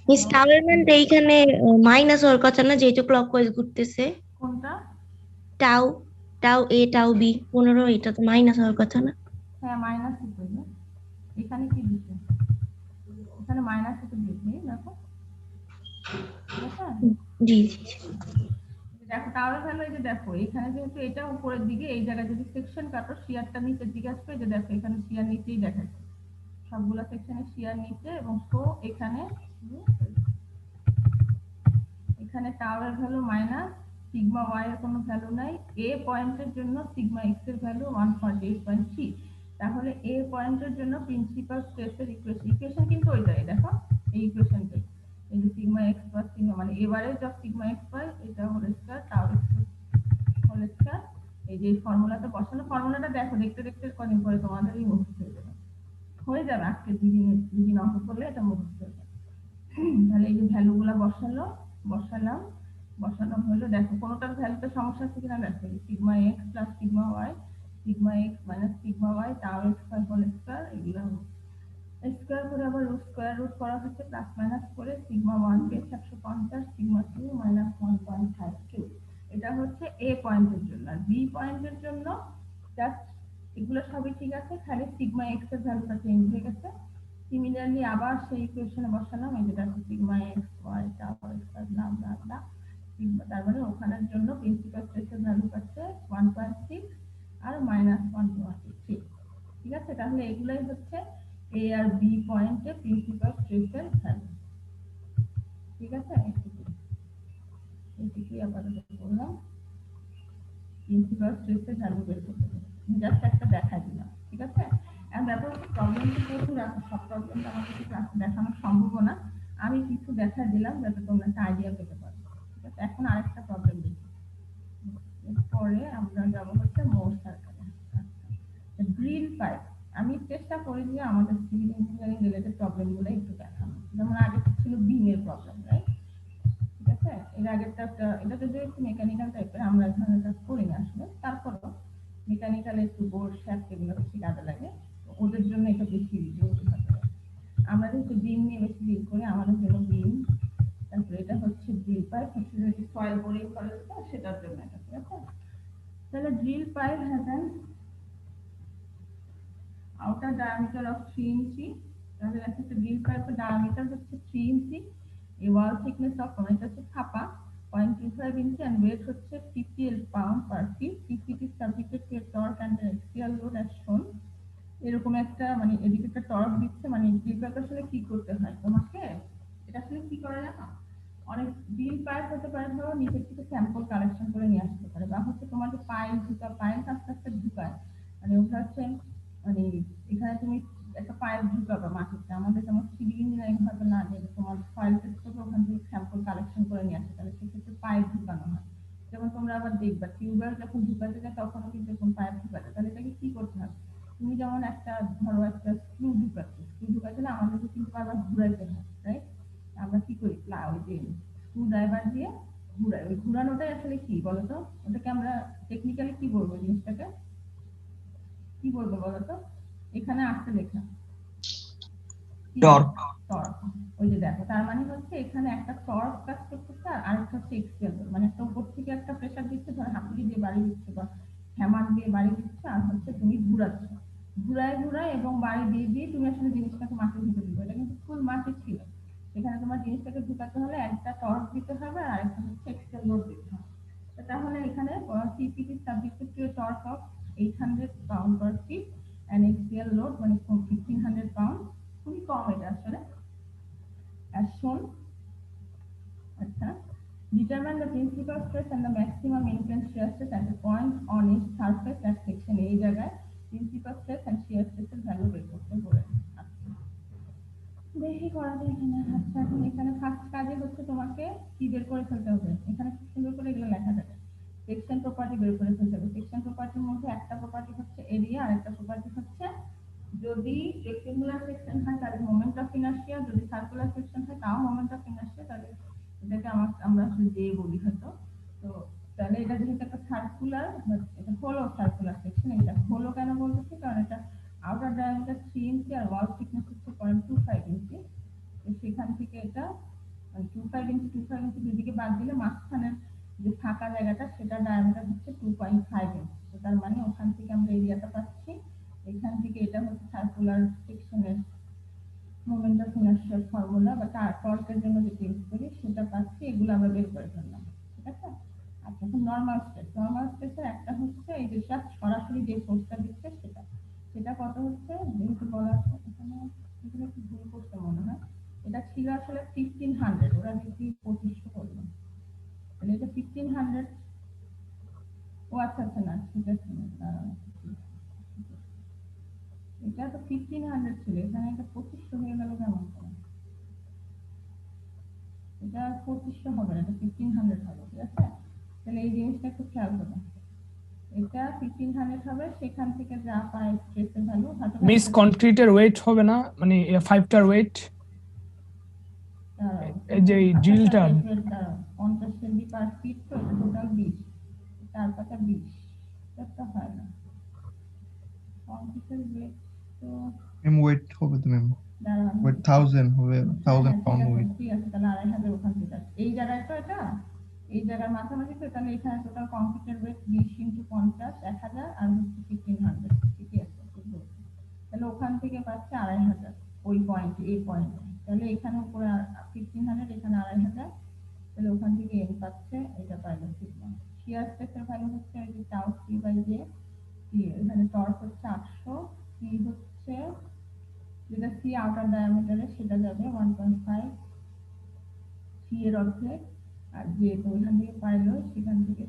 মিস টাওয়ারম্যান, এইখানে মাইনাস হওয়ার কথা না, যেহেতু ক্লকওয়াইজ ঘুরতেছে। কোনটা? টাউ, টাউ এ টাউ বি 15, এটা তো মাইনাস হওয়ার কথা না? হ্যাঁ মাইনাস করবে, এখানে কি দিচ্ছে, এখানে মাইনাস এটা দিচ্ছে, দেখো ঠিক আছে? জি জি। দেখো টাওয়ার ভ্যালু, এই যে দেখো এখানে যেহেতু এটা উপরের দিকে, এই জায়গায় যদি সেকশন কাটো শিয়ারটা নিচের দিকে আসবে, এই যে দেখো এখানে শিয়ার নিচেই দেখাচ্ছে, সবগুলো সেকশনে শিয়ার নিচে, এবং তো এখানে এখানে টাওয়ারের ভ্যালু মাইনাস, সিগমা ওয়াই এর কোনো ভ্যালু নাই, এ পয়েন্টের জন্য সিগমা এক্স এর ভ্যালু 148.3। তাহলে এ পয়েন্টের জন্য প্রিন্সিপাল স্ট্রেসের ইকুয়েশন কিন্তু ওইটাই, দেখো এই ইকুয়েশনটাই, এই যে সিগমা এক্স প্লাস সিগমা, মানে এবারে যা সিগমা এক্স পাই এটা whole square tau X whole square, এই যে ফর্মুলাটা বসানো, ফর্মুলাটা দেখো দেখতে দেখতে কদিন পরে তোমাদেরই মুখস্থ হয়ে যাবে, আজকে দুদিন অঙ্ক করলে এটা মুখস্থ হয়ে যাবে। তাহলে এই যে ভ্যালুগুলা বসালাম, বসানো হলো, দেখো কোনোটার ভ্যালুতে সমস্যা আছে কিনা দেখো, sigma X plus sigma Y, sigma X minus sigma Y, tau X by whole square, এগুলো স্কয়ার করে আবার স্কয়ার রুট করা হচ্ছে, প্লাস মাইনাস করে সিগমা 1 কে 150, সিগমা 2 মাইনাস 1.52। এটা হচ্ছে এ পয়েন্টের জন্য, আর বি পয়েন্টের জন্য জাস্ট এগুলো সবই ঠিক আছে, খালি সিগমা এক্স এর ভ্যালুটা চেঞ্জ হয়ে গেছে। সিমিলারলি আবার সেই ইকুয়েশনে বসালাম, এই যে দেখো sigma X Y tau X blah blah blah, তার মানে ওখানের জন্য প্রিন্সিপাল স্ট্রেসের ভ্যালু পাচ্ছে 1.6 আর -1.3, ঠিক আছে? তাহলে এগুলাই হচ্ছে এ আর বি পয়েন্টে প্রিন্সিপাল স্ট্রেসের ভ্যালু, ঠিক আছে? এইটুকুই আপাতত বললাম, প্রিন্সিপাল স্ট্রেসের ভ্যালু বের করতে হবে, জাস্ট একটা দেখা দিলাম, ঠিক আছে? আর ব্যাপার প্রবলেম তো প্রচুর আছে, সব প্রবলেমটা আমার কাছে ক্লাসে দেখানো সম্ভব না, আমি কিছু দেখা দিলাম যাতে তোমরা একটা আইডিয়া পেতে পারো, ঠিক আছে? এখন আরেকটা প্রবলেম দেখি, এরপরে আমরা যাব হচ্ছে মোর সার্কেলে। ড্রিল পাইপ, আমি চেষ্টা করি যে আমাদের সিভিল ইঞ্জিনিয়ারিং রিলেটেড প্রবলেমগুলো একটু দেখানো, যেমন আগে ছিল বিমের প্রবলেম, রাইট? ঠিক আছে, এর আগেরটা এটা যদি একটু মেকানিক্যাল টাইপের, আমরা এই ধরনের কাজ করি না আসলে, তারপরও মেকানিক্যাল একটু বোর্ড শ্যাফট এগুলো বেশি কাজে লাগে, ওদের জন্য এটা বেশি জরুরি হবে। আমরা যেহেতু বিম নিয়ে বেশি ডিল করি, আমাদের জন্য বিম, তারপরে এটা হচ্ছে ড্রিল পাইপ, হচ্ছে যদি সয়েল বোরিং করে সেটার জন্য এটা, ঠিক আছে? তাহলে drill pipe has an outer diameter of 3 ইঞ্চি, তাহলে একটা ড্রিল পাইপের ডায়ামিটার হচ্ছে 3 ইঞ্চি, এই ওয়াল থিকনেস অফ এটা হচ্ছে খাপা 0.25 ইঞ্চি, and weight হচ্ছে 50 pound per feet. If it is subjected to a torque and an axial load as shown, এরকম একটা মানে এদিকে একটা টর্ক দিচ্ছে, মানে ড্রিলটা আসলে কি করতে হয় তোমাকে, এটা আসলে কি করে জানো, অনেক ড্রিল পাইপ হতে পারে, ধরো নিচের থেকে স্যাম্পল কালেকশন করে নিয়ে আসতে পারে, বা হচ্ছে তোমার যে পাইপ আস্তে আস্তে ঢুকায়, মানে ওটা হচ্ছে মানে এখানে তুমি একটা পাইপ ঢুকাবে মাটিতে, আমাদের যেমন সিভিল ইঞ্জিনিয়ারিং হয়তো না যে তোমার সয়েল টেস্ট করবে ওখান থেকে স্যাম্পল কালেকশন করে নিয়ে আসে, তাহলে সেক্ষেত্রে পাইপ ঢুকানো হয়। যেমন তোমরা আবার দেখবা টিউবওয়েল যখন ঢুকাতে যায় তখনও কিন্তু এরকম পাইপ ঢুকাতে, তাহলে এটাকে কি করতে হবে, তুমি যেমন একটা ধরো একটা স্ক্রু ঢুকাচ্ছে না, আমাদেরকে কিন্তু আবার ঘুরাইতে হয়, রাইট? আমরা কি করি ওই যে স্ক্রু ড্রাইভার দিয়ে ঘুরাই, ওই ঘুরানোটাই আসলে কি বলতো, ওটাকে আমরা টেকনিক্যালি কি বলবো, জিনিসটাকে কি বলবো বলতো, এখানে আসতে লেখা টর্ক। টর্ক, ওই যে দেখো, তার মানে হচ্ছে এখানে একটা টর্ক কাজ করতেছে আর আরেকটা হচ্ছে এক্সিয়াল, মানে একটা উপর থেকে একটা প্রেসার দিচ্ছে, ধর হাতুড়ি দিয়ে বাড়ি দিচ্ছে বা হ্যামার দিয়ে বাড়ি দিচ্ছে, আর হচ্ছে তুমি ঘুরাচ্ছ, ঘুরায় এবং বাড়ি দিয়ে দিয়ে তুমি আসলে জিনিসটাকে মাটির ভিতরে দিবে, এটা কিন্তু ফুল মাটি ছিল, এখানে তোমার জিনিসটাকে ঢুকাতে হলে একটা টর্ক দিতে হবে আর একটা হচ্ছে এক্সিয়াল লোড দিতে হবে। তাহলে এখানে CPT subjected to A torque of 800 pound per feet and axial load মানে 1500 pound, খুবই কম এটা আসলে, as shown. আচ্ছা, determine the principal stress and the maximum intense shear stress at a point on each surface at section এই জায়গায় principal stress and shear stress এর value বের করতে বলেছে। আচ্ছা, দেখি করা যায় কিনা। আচ্ছা, এখন এখানে ফার্স্ট কাজে হচ্ছে তোমাকে কি বের করে ফেলতে হবে, এখানে খুব সুন্দর করে এগুলো লেখা যাবে, সেকশন প্রপার্টি বের করে ফেলতে হবে। সেকশন প্রপার্টির মধ্যে একটা প্রপার্টি হচ্ছে এরিয়া, আর একটা প্রপার্টি হচ্ছে যদি রেক্টেঙ্গুলার সেকশন হয় তাহলে মোমেন্ট অফ ইনার্শিয়া, যদি সার্কুলার সেকশন হয় তাও মোমেন্ট অফ ইনার্শিয়া, তাহলে এটাকে আমরা আসলে যে বলি হয়তো। তো তাহলে এটা যেহেতু একটা সার্কুলার, এটা হলো সার্কুলার সেকশন, এটা হলো কেন বলতেছি, কারণ এটা আউটার ডায়ামিটার 3 ইঞ্চি আর ওয়াল থিকনেস হচ্ছে 0.25 ইঞ্চি, তো সেখান থেকে এটা 25 ইঞ্চি দুদিকে বাদ দিলে মাঝখানের যে ফাঁকা জায়গাটা সেটা ডায়ামিটার হচ্ছে 2.5 ইঞ্চি, তো তার মানে ওখান থেকে আমরা এরিয়াটা পাচ্ছি, এখান থেকে এটা হচ্ছে সার্কুলার সেকশনের মোমেন্ট অফ ইনার্শিয়াল ফর্মুলা বা টর্কের জন্য যেটা ইউজ করি সেটা পাচ্ছি, এগুলো আমরা বের করে ফেললাম, ঠিক আছে। আচ্ছা, এখন নরমাল স্ট্রেসের একটা হচ্ছে এই যে সরাসরি যে ফোর্সটা দিচ্ছে সেটা কত হচ্ছে, যেহেতু বলা আছে এখানে একটু ভুল করতে মনে হয়, এটা ছিল আসলে 1500, ওরা দেখি 2500 করলো, তাহলে এটা 1500, ও আচ্ছা না ঠিক আছে, এটা তো 1500 ছিল, এখানে এটা 2500 হয়ে গেল কেমন করে, এটা 2500 হবে না, এটা 1500 হবে, ঠিক আছে। তাহলে এই জিনিসটা একটু খেয়াল করবেন, এটা 1500 হবে, সেখান থেকে যা পায় স্ট্রেসের ভ্যালু মিস কনক্রিটের ওয়েট হবে না, মানে 5টার ওয়েট, এই যে ড্রিলটা 50 কেজি পার ফিট, তো এটা টোটাল 20, 4 পাতা 20, এটা হয় না কনক্রিটের ওয়েট, তো ম্যাম ওয়েট হবে তো ম্যাম, ওয়েট 1000 হবে, 1000 পাউন্ড ওয়েট, ঠিক আছে, তাহলে 2500 ওখান থেকে এই জায়গায়, তো এটা এই জায়গার মাঝামাঝি, তো তাহলে এখানে টোটাল কনক্রিটের ওয়েট 20 × 50 1000 আর হচ্ছে 1500, ঠিকই আছে, তাহলে ওখান থেকে পাচ্ছে 2500 ওই পয়েন্ট, এই পয়েন্ট, তাহলে এখানে উপরে 1500, এখানে 2500, তাহলে ওখান থেকে এন পাচ্ছে, এটা পাইলো সিগমা। শিয়ার স্ট্রেসের ভ্যালু হচ্ছে এই যে টাউ সি বাই জে, এখানে টর্ক হচ্ছে 800, সি হচ্ছে যেটা সি আউটার ডায়ামিটারে সেটা যাবে 1.5, সি এর অর্ধেক, আর যেহেতু ওইখান থেকে পাইলো সেখান থেকে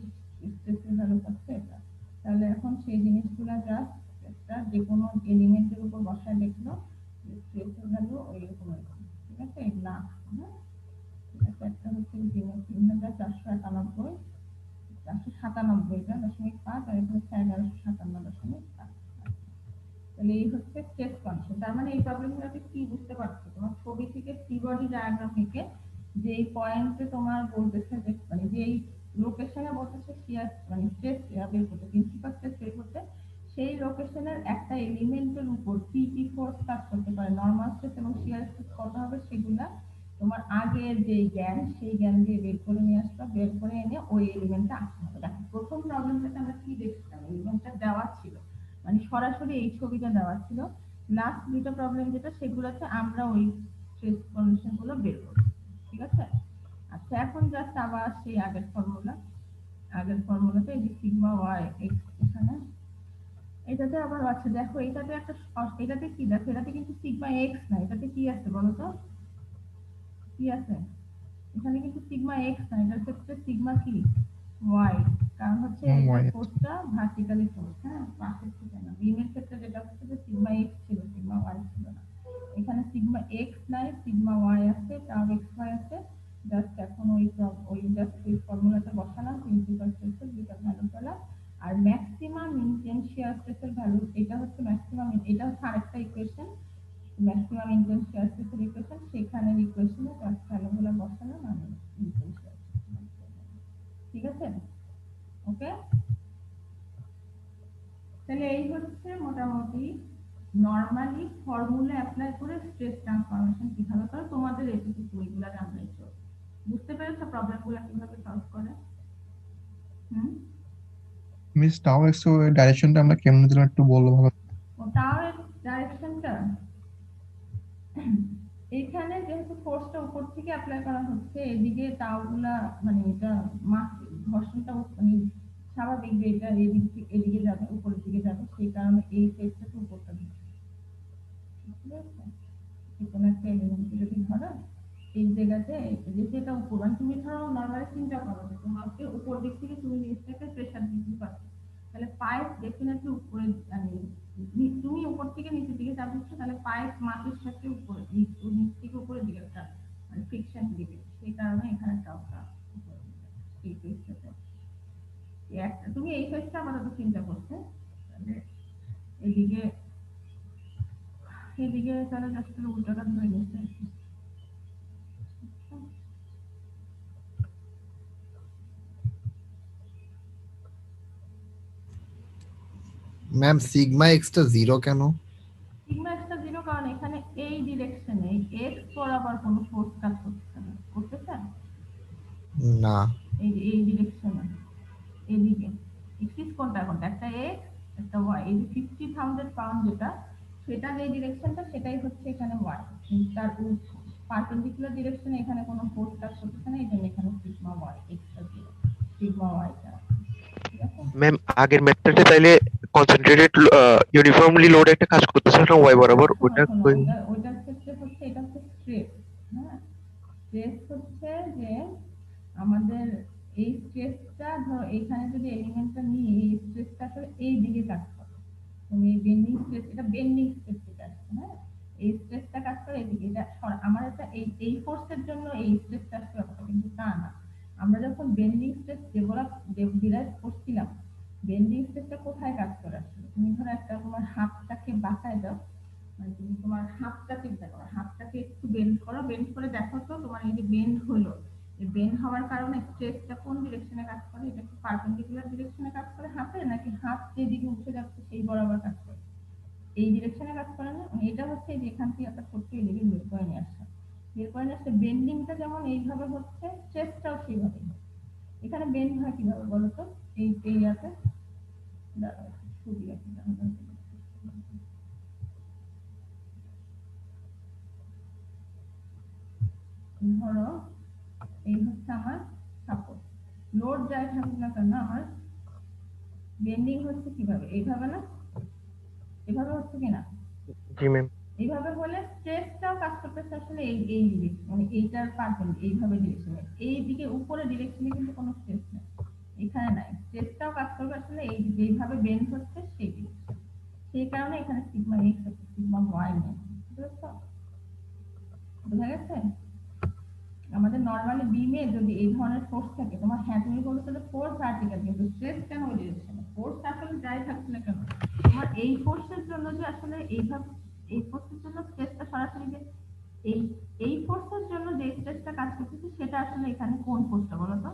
স্ট্রেসের ভ্যালু পাচ্ছে এটা। তাহলে এখন সেই জিনিসগুলা জাস্ট একটা যে কোনো এলিমেন্টের উপর বসায় দেখলো স্ট্রেসের ভ্যালু ওইরকম, ঠিক আছে, এগুলা হ্যাঁ, ঠিক আছে। একটা হচ্ছে 3497, 497.5, আর এটা হচ্ছে 1157.5। তাহলে এই হচ্ছে স্ট্রেস ফাংশন। তার মানে এই প্রবলেমগুলোতে কি বুঝতে পারছো, তোমার ছবি থেকে ফ্রি বডি ডায়াগ্রাম থেকে যে এই পয়েন্টে তোমার বলতেছে যে মানে যে এই লোকেশনে বলতেছে শিয়ার মানে স্ট্রেস বের করতে, প্রিন্সিপাল স্ট্রেস বের করতে, সেই লোকেশনের একটা এলিমেন্টের উপর কি কি ফোর্স কাজ করতে পারে, নরমাল স্ট্রেস এবং শিয়ার স্ট্রেস কত হবে, সেগুলা তোমার আগের যে জ্ঞান সেই জ্ঞান দিয়ে বের করে নিয়ে আসবা, বের করে এনে ওই এলিমেন্টটা আঁকতে হবে। দেখো প্রথম প্রবলেমটাতে আমরা কি দেখছিলাম, এলিমেন্টটা দেওয়া ছিল, মানে সরাসরি এই ছবিটা দেওয়া ছিল, লাস্ট দুটো প্রবলেম যেটা সেগুলোতে আমরা ওই স্ট্রেস কন্ডিশন গুলো বের করব, ঠিক আছে? আচ্ছা, এখন জাস্ট আবার সেই আগের ফর্মুলাতে এই যে সিগমা ওয়াই এক্স এখানে এটাতে আবার আছে, দেখো এটাতে এটাতে কি, দেখো এটাতে কিন্তু সিগমা এক্স না, এটাতে কি আছে বলো তো, কি আছে? এখানে কিন্তু সিগমা এক্স না, এটার ক্ষেত্রে সিগমা কি ওয়াই, কারণ হচ্ছে এটা Y। ফোর্সটা ভার্টিক্যালি ফোর্স, হ্যাঁ, পাশের থেকে না। বিমের ক্ষেত্রে যেটা হচ্ছে যে সিগমা এক্স ছিল, সিগমা ওয়াই ছিল না। এখানে সিগমা এক্স নাই, সিগমা ওয়াই আছে, টাউ এক্স ওয়াই আছে। জাস্ট এখন ওই জাস্ট ওই ফর্মুলাটা বসালাম, প্রিন্সিপাল স্ট্রেসের দুটো ভ্যালু পেলাম। আর ম্যাক্সিমাম ইনটেন্স শিয়ার স্ট্রেসের ভ্যালু, এটা হচ্ছে ম্যাক্সিমাম, এটা হচ্ছে আরেকটা ইকুয়েশন, ম্যাক্সিমাম ইনটেন্স শিয়ার স্ট্রেসের ইকুয়েশন, সেখানে ইকুয়েশনে জাস্ট ভ্যালুগুলো বসালাম আমি ইনটেন্স শিয়ার স্ট্রেস, ঠিক আছে? ওকে, তাহলে এই হচ্ছে মোটামুটি নরমালি ফর্মুলা অ্যাপ্লাই করে স্ট্রেস ট্রান্সফরমেশন কিভাবে করে তোমাদের এটুকু বইগুলো জানলেই চলবে। বুঝতে পেরেছো প্রবলেমগুলো কিভাবে সলভ করে? মিস টাও এক্স ডাইরেকশনটা আমরা কেমনে দিলাম একটু বললো ভালো। ওটাও ডাইরেকশনটা এখানে যেহেতু ফোর্সটা উপর থেকে অ্যাপ্লাই করা হচ্ছে, এদিকে টাওগুলা মানে এটা ঘর্ষণটা মানে স্বাভাবিক যে এটা এদিক থেকে এদিকে যাবে, উপরের দিকে যাবে, সেই কারণে এই ফেসটাকে উপরটা দিচ্ছে, বুঝতে পেরেছো? কোনো একটা এলিমেন্টকে যদি ধরো এই জায়গাতে, যেহেতু এটা উপর, মানে তুমি ধরো নর্মালি চিন্তা করো যে তোমাকে উপর দিক থেকে তুমি জিনিসটাকে প্রেশার দিতে পারছো, তাহলে পাইপ ডেফিনেটলি উপরে, মানে তুমি উপর থেকে নিচের দিকে চাপ দিচ্ছ, তাহলে পাইপ মাটির সাথে উপরে নিচ থেকে উপরের দিকে একটা মানে ফ্রিকশন দিবে, সেই কারণে এখানে চাপটা উপরে দিবে। এই ফেসটাতে একটা তুমি এই ফেসটা আপাতত চিন্তা করছো, তাহলে এদিকে তাহলে জাস্ট উল্টাটা ধরে নিচ্ছে। ম্যাম সিগমা এক্সটা 0 কেন? সিগমা এক্সটা 0 কারণ এখানে এই ডিরেকশনে এক্স বরাবর কোনো ফোর্স কাজ করছে না, করতেছে না, এই ডিরেকশনে এদিকে এক্সিস কোনটা, একটা এক্স একটা ওয়াই, এই যে 50,000 পাউন্ড যেটা, সেটা যে ডিরেকশনটা সেটাই হচ্ছে এখানে ওয়াই, তার পারপেন্ডিকুলার ডিরেকশনে এখানে কোনো ফোর্স কাজ করতেছে না, এই জন্য এখানে সিগমা ওয়াই এক্সটা 0, সিগমা ওয়াইটা, ঠিক আছে? ম্যাম আগের মেথডে তাইলে কনসেন্ট্রেটেড ইউনিফর্মলি লোড একটা কাজ করতেছে না ওয়াই বরাবর, ওটা ওইটার ক্ষেত্রে হচ্ছে এটা হচ্ছে স্ট্রেস, হ্যাঁ, স্ট্রেস হচ্ছে যে আমাদের এই স্ট্রেসটা ধরো এখানে যদি এলিমেন্টটা নিয়ে এই স্ট্রেসটা আসলে এই দিকে কাজ করে, তুমি বেন্ডিং স্ট্রেস, এটা বেন্ডিং স্ট্রেস যেটা আছে, হ্যাঁ, এই স্ট্রেসটা কাজ করে এদিকে, এটা আমার এটা এই ফোর্সের জন্য এই স্ট্রেসটা আসলে ব্যাপারটা কিন্তু তা না। আমরা যখন বেন্ডিং স্ট্রেস ডিরাইভ করছিলাম, বেন্ডিং স্ট্রেসটা কোথায় কাজ করে আসলে, তুমি ধরো একটা তোমার হাতটাকে বাঁকায় দাও, মানে তুমি তোমার হাতটা চিন্তা করো, হাতটাকে একটু বেন্ড করো, বেন্ড করে দেখো তো তোমার এই যে বেন্ড হলো, এই বেন্ড হওয়ার কারণে স্ট্রেসটা কোন ডিরেকশনে কাজ করে, এটা কি পারপেন্ডিকুলার ডিরেকশনে কাজ করে হাতে, নাকি হাত যেদিকে উঠে যাচ্ছে সেই বরাবর কাজ করে? এই ডিরেকশনে কাজ করে না, এটা হচ্ছে যে এখান থেকে একটা ছোট্ট এদিকে বের করে নিয়ে আসা, বের করে নিয়ে আসলে বেন্ডিংটা যেমন এইভাবে হচ্ছে, স্ট্রেসটাও সেইভাবে। এখানে বেন্ড হয় কিভাবে বলো তো, এই এরিয়াতে দাঁড়াও ছবি আছে, ধরো এই হচ্ছে আমার সাপোর্ট, লোড যাই থাকুক না কেন আমার বেন্ডিং হচ্ছে কিভাবে, এইভাবে না, এভাবে হচ্ছে কিনা, জি ম্যাম। এইভাবে হলে স্ট্রেসটাও কাজ করতেছে আসলে এই ডিরেকশন, মানে এইটার পারপেন্ডিকুলার এইভাবে ডিরেকশনে, এই দিকে উপরে ডিরেকশনে কিন্তু কোনো স্ট্রেস নেই, এখানে নাই, স্ট্রেসটাও কাজ করবে আসলে এই যেভাবে বেন্ড হচ্ছে সেই ডিরেকশন, সেই কারণে এখানে সিগমা এক্স আছে, সিগমা ওয়াই নেই, বুঝছো? বোঝা গেছে? আমাদের নরমালি বিমে যদি এই ধরনের ফোর্স থাকে, তোমার হ্যাঁ তুমি বলছো যে ফোর্স ভার্টিক্যাল, কিন্তু স্ট্রেস কেন ওই ডিরেকশনে, ফোর্স আসলে যাই থাকছে না কেন, তোমার এই ফোর্সের জন্য যে আসলে এইভাবে এই ফোর্সের জন্য স্ট্রেসটা সরাসরি যে এই ফোর্সের জন্য যে স্ট্রেসটা কাজ করতেছে সেটা আসলে এখানে কোন ফোর্সটা বলো তো,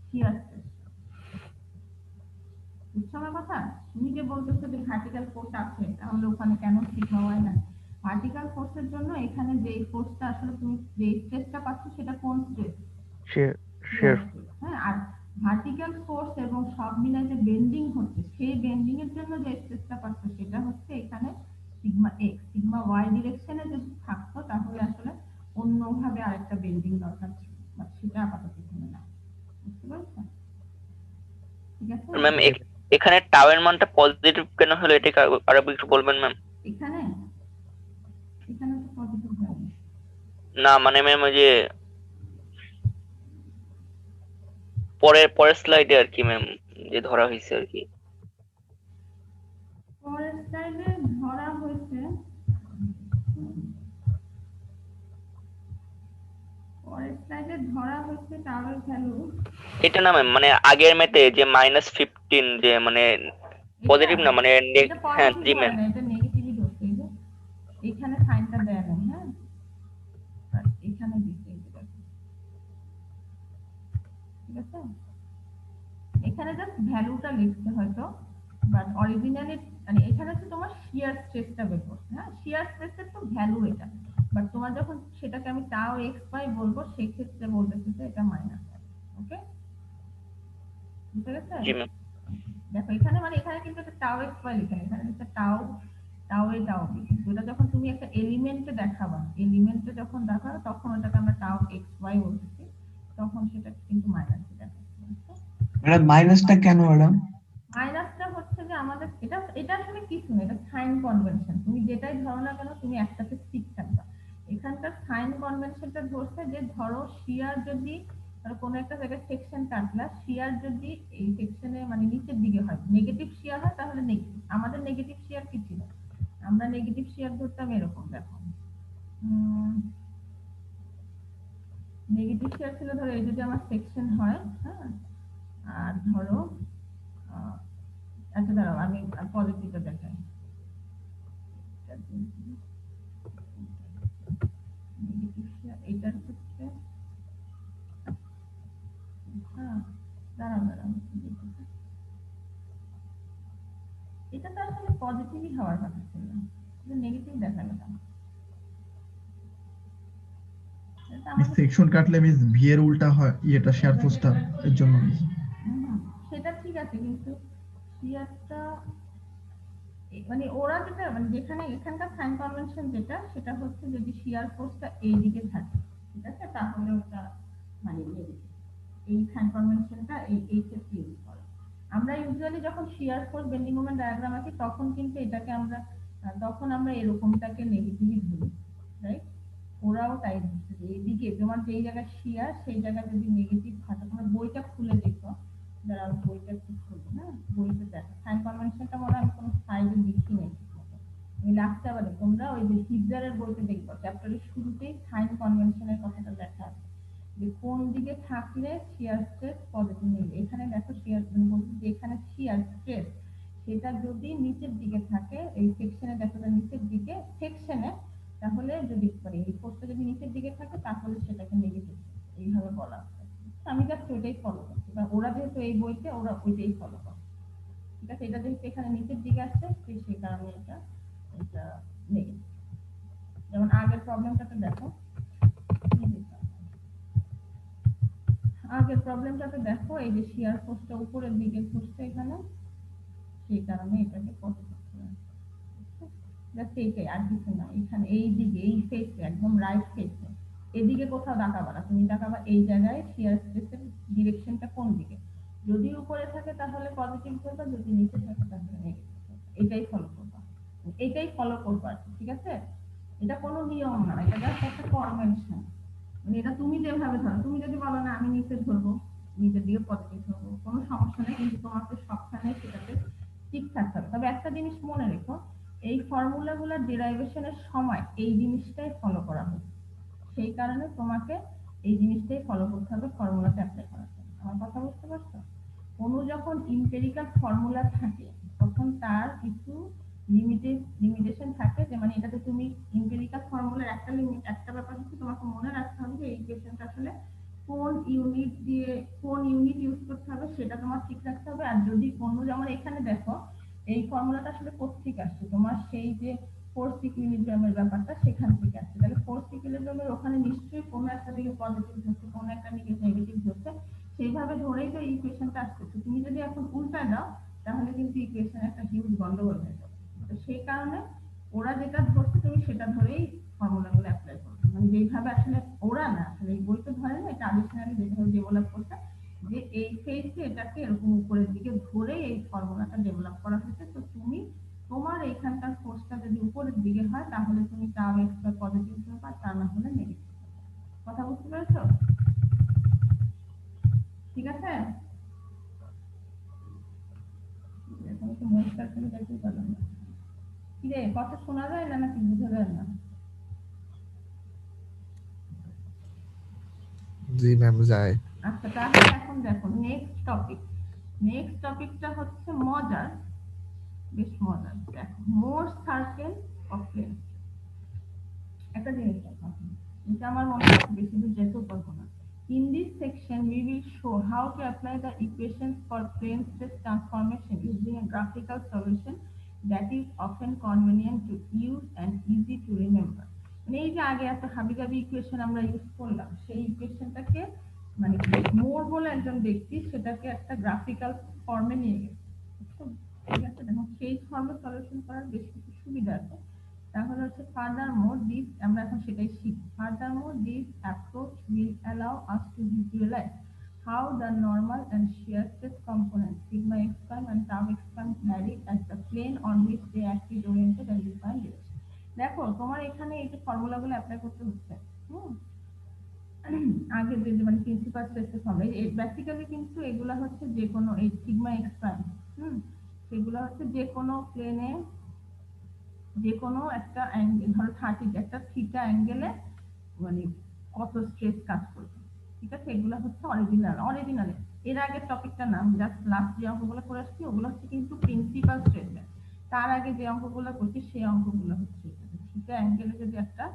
শিয়ার স্ট্রেস, বুঝছো আমার কথা? তুমি যে বলতেছো যে ভার্টিক্যাল ফোর্স আছে, তাহলে ওখানে কেন সিগমা ওয়াই না? ভার্টিক্যাল ফোর্সের জন্য এখানে যে ফোর্সটা আসলে তুমি যে স্ট্রেসটা পাচ্ছ সেটা কোন স্ট্রেস, শেয়ার। হ্যাঁ, আর ভার্টিক্যাল ফোর্স এবং সব মিলে যে বেন্ডিং হচ্ছে সেই বেন্ডিং এর জন্য যে স্ট্রেসটা পাচ্ছ সেটা হচ্ছে এখানে সিগমা এক্স সিগমা ওয়াই ডিরেকশনে যদি থাকতো তাহলে আসলে অন্যভাবে আরেকটা বেন্ডিং দরকার ছিল, বাট সেটা আপাতত এখানে না। বুঝতে পারছো? ঠিক আছে। ম্যাম এখানে টাও এর মানটা পজিটিভ কেন হলো এটাকে আরো একটু বলবেন ম্যাম? এখানে এখানে তো পজিটিভ হয়নি। না মানে ম্যাম ওই যে পরের স্লাইডে আর কি ম্যাম যে ধরা হয়েছে আর কি। পরের স্লাইডে ধরা হয়েছে, পরের স্লাইডে ধরা হয়েছে টাওয়ার ভ্যালু। এটা না ম্যাম মানে আগের মেতে যে -15 যে মানে পজিটিভ না মানে হ্যাঁ জি ম্যাম এটা নেগেটিভই ধরছে। এই যে এখানে সাইনটা দেয়া নেই, হ্যাঁ আর এখানে দিতে এই যে দেখো। ঠিক আছে, এখানে জাস্ট ভ্যালুটা লিখতে হয়তো, বাট অরিজিনালি মানে এখানে তো তোমার শিয়ার স্ট্রেসটা বের করতে, হ্যাঁ শিয়ার স্ট্রেসের তো ভ্যালু এটা, বাট তোমার যখন সেটাকে আমি টাও এক্স বাই বলবো সেই ক্ষেত্রে বলতেছি যে এটা মাইনাস। ওকে বুঝতে গেছে? জি ম্যাম। দেখো এখানে মানে এখানে কিন্তু একটা টাও এক্স বাই লিখে এখানে একটা টাও টাও এ টাও বি, কিন্তু এটা যখন তুমি একটা এলিমেন্টে দেখাবা, এলিমেন্টে যখন দেখাবে তখন ওটাকে আমরা টাও এক্স বাই বলতেছি, তখন সেটা কিন্তু মাইনাস দেখাচ্ছে। ম্যাডাম মাইনাসটা কেন ম্যাডাম? মাইনাসটা হচ্ছে যে আমাদের এটা আসলে কিছু না, এটা সাইন কনভেনশন। তুমি যেটাই ধরো না কেন তুমি একটাতে স্টিক থাকবা। এখানকার সাইন কনভেনশনটা ধরছে যে ধরো শিয়ার যদি কোনো একটা জায়গায় সেকশন কাটলা, শিয়ার যদি এই সেকশনে মানে নিচের দিকে হয়, নেগেটিভ শিয়ার হয় তাহলে নেগেটিভ। আমাদের নেগেটিভ শিয়ার কি ছিল? আমরা নেগেটিভ শিয়ার ধরতাম এরকম, দেখো নেগেটিভ শিয়ার ছিল ধরো এই যদি আমার সেকশন হয়, হ্যাঁ আর ধরো আচ্ছা দাঁড়াও আমি পজিটিভটা দেখাই। এইটার ক্ষেত্রে দাঁড়াও এটা তো আসলে পজিটিভই হওয়ার কথা ছিল, নেগেটিভ দেখালো কেন? সেকশন কাটলে মিস ভি এর উল্টা হয় এটা শেয়ার ফোর্সটা এর জন্য। সেটা ঠিক আছে, কিন্তু শিয়ারটা মানে ওরা যেটা মানে যেখানে এখানকার সাইন কনভেনশন যেটা সেটা হচ্ছে যদি শিয়ার ফোর্সটা এই দিকে থাকে, ঠিক আছে, তাহলে ওটা মানে এই সাইন কনভেনশনটা এই ক্ষেত্রে ইউজ করে। আমরা ইউজুয়ালি যখন shear force bending moment diagram আঁকি তখন কিন্তু এটাকে আমরা তখন আমরা এরকমটাকে নেগেটিভই ধরি, রাইট? ওরাও তাই ধরছে যে এইদিকে তোমার যেই জায়গায় শিয়ার সেই জায়গায় যদি নেগেটিভ থাকে, তোমরা বইটা খুলে দেখো, যারা বইটা একটু খুলবে না, বইটা দেখো সাইন কনভেনশনটা মনে আমি কোনো সাইডে লিখি নাই, আমি লাস্টে আবার তোমরা ওই যে হিজারের বইতে দেখবো চ্যাপ্টারের শুরুতেই সাইন কনভেনশনের কথাটা লেখা আছে যে কোন দিকে থাকলে শিয়ার স্ট্রেস পজিটিভ নেবে। এখানে দেখো শিয়ার বলছি যে এখানে শিয়ার স্ট্রেস সেটা যদি নিচের দিকে থাকে, এই সেকশনে দেখো নিচের দিকে সেকশনে, তাহলে যদি মানে এই ফোর্সটা যদি নিচের দিকে থাকে তাহলে সেটাকে নেগেটিভ এইভাবে বলা হয়। আমি জাস্ট ওইটাই ফলো করছি, বা ওরা যেহেতু এই বইতে ওরা ওইটাই ফলো করে, ঠিক আছে। এটা যেহেতু এখানে নিচের দিকে আসছে সেই কারণে এটা এটা নেগেটিভ। যেমন আগের প্রবলেমটাতে দেখো, আগের প্রবলেমটাতে দেখো এই যে শিয়ার ফোর্সটা উপরের দিকে ঘুরছে এখানে, সেই কারণে এটাকে পজিটিভ করে জাস্ট এইটাই, আর কিছু না। এখানে এই দিকে এই ফেসে একদম রাইট ফেসে এদিকে কোথাও দেখাবা না, তুমি দেখাবা এই জায়গায় শিয়ার স্ট্রেসের ডিরেকশনটা কোন দিকে, যদি উপরে থাকে তাহলে পজিটিভ করবা, যদি নিচে থাকে তাহলে নেগেটিভ করবা। এটাই ফলো করবা, এটাই ফলো করবা, ঠিক আছে। এটা কোনো নিয়ম না, এটা জাস্ট একটা কনভেনশন। মানে এটা তুমি যেভাবে ধরো, তুমি যদি বলো না আমি নিচে ধরবো, নিচের দিকে পজিটিভ ধরবো, কোনো সমস্যা নেই, কিন্তু তোমাকে সবখানে সেটাতে ঠিক থাকতে হবে। তবে একটা জিনিস মনে রেখো, এই ফর্মুলাগুলোর ডেরাইভেশনের সময় এই জিনিসটাই ফলো করা হবে, সেই কারণে তোমাকে এই জিনিসটাই ফলো করতে হবে ফর্মুলাতে অ্যাপ্লাই করার জন্য। আমার কথা বুঝতে পারছো? কোনো যখন এমপিরিক্যাল ফর্মুলা থাকে তখন তার কিছু লিমিটেশন থাকে, যে মানে এটাতে তুমি এমপিরিক্যাল ফর্মুলার একটা লিমিট, একটা ব্যাপার হচ্ছে তোমাকে মনে রাখতে হবে যে এই ইকুয়েশনটা আসলে কোন ইউনিট দিয়ে কোন ইউনিট ইউজ করতে হবে সেটা তোমার ঠিক রাখতে হবে। আর যদি কোনো, যেমন এখানে দেখো এই ফর্মুলাটা আসলে কোত্থেকে আসছে, তোমার সেই যে ফোর্স ইকুইলিব্রিয়ামের ব্যাপারটা সেখান থেকে আসছে, তাহলে ফোর্স ইকুইলিব্রিয়ামের ওখানে নিশ্চয়ই কোনো একটা দিকে পজিটিভ হচ্ছে, কোনো একটা দিকে নেগেটিভ হচ্ছে, সেইভাবে ধরেই তো ইকুয়েশনটা আসছে। তুমি যদি এখন উল্টা দাও তাহলে কিন্তু ইকুয়েশন একটা হিউজ গন্ডগোল হয়ে যাবে। তো সেই কারণে ওরা যেটা ধরছে তুমি সেটা ধরেই ফর্মুলাগুলো অ্যাপ্লাই করবে, মানে যেইভাবে আসলে ওরা না, আসলে এই বইতে ধরে না, এটা আডিশনালি যেভাবে ডেভেলপ করছে যে এই ফেজে এটাকে এরকম উপরের দিকে ধরে এই ফর্মুলাটা ডেভেলপ করা হয়েছে। তো তুমি তোমার এইখানকার ফোর্সটা যদি উপরের দিকে হয় তাহলে তুমি টাও এক্সট্রা পজিটিভ পাবা, তা না হলে নেগেটিভ। কথা বুঝতে পেরেছো? ঠিক আছে, এখন তো মোস্টার থেকে দেখতে পারলাম না। কি রে, কথা শোনা যায় না নাকি বুঝা যায় না? জি ম্যাম যায়। আচ্ছা, তাহলে এখন দেখো নেক্সট টপিকটা হচ্ছে মজার, বেশ মজার। দেখো, মোর সার্কেল অফ প্লেন। একটা জিনিস দেখো, এটা আমার মনে হয় বেশি দূর যেতেও পারবো না। In this section, we will show how to apply the equations for plane stress transformation using a graphical solution that is often convenient to use and easy to remember. মানে এই যে আগে একটা হাবিজাবি ইকুয়েশন আমরা ইউজ করলাম, সেই ইকুয়েশনটাকে মানে মোর বলে একজন ব্যক্তি সেটাকে একটা গ্রাফিক্যাল ফর্মে নিয়ে গেছে। ঠিক আছে, দেখো সেই ফর্মে সলিউশন করার বেশ কিছু সুবিধা আছে। তাহলে হচ্ছে furthermore this, আমরা এখন সেটাই শিখব। Furthermore this approach will allow us to visualize how the normal and shear stress components sigma x prime and tau x prime vary at the plane on which they act is oriented and define direction. দেখো তোমার এখানে এই যে ফর্মুলাগুলো apply করতে হচ্ছে, আগে যে মানে প্রিন্সিপাল স্ট্রেসের ফর্মুলা, বেসিক্যালি কিন্তু এগুলা হচ্ছে যে কোনো এই সিগমা এক্স প্রাইম, সেগুলো হচ্ছে যে কোনো প্লেনে যে কোনো একটা অ্যাঙ্গেল, ধরো 30 একটা থিটা অ্যাঙ্গেলে মানে কত স্ট্রেস কাজ করবে। ঠিক আছে, এগুলো হচ্ছে অরিজিনালে এর আগের টপিকটা নাম জাস্ট লাস্ট যে অঙ্কগুলো করে আসছি ওগুলো হচ্ছে কিন্তু প্রিন্সিপাল স্ট্রেস। তার আগে যে অঙ্কগুলো করছি সেই অঙ্কগুলো হচ্ছে থিটা অ্যাঙ্গেলে যদি একটা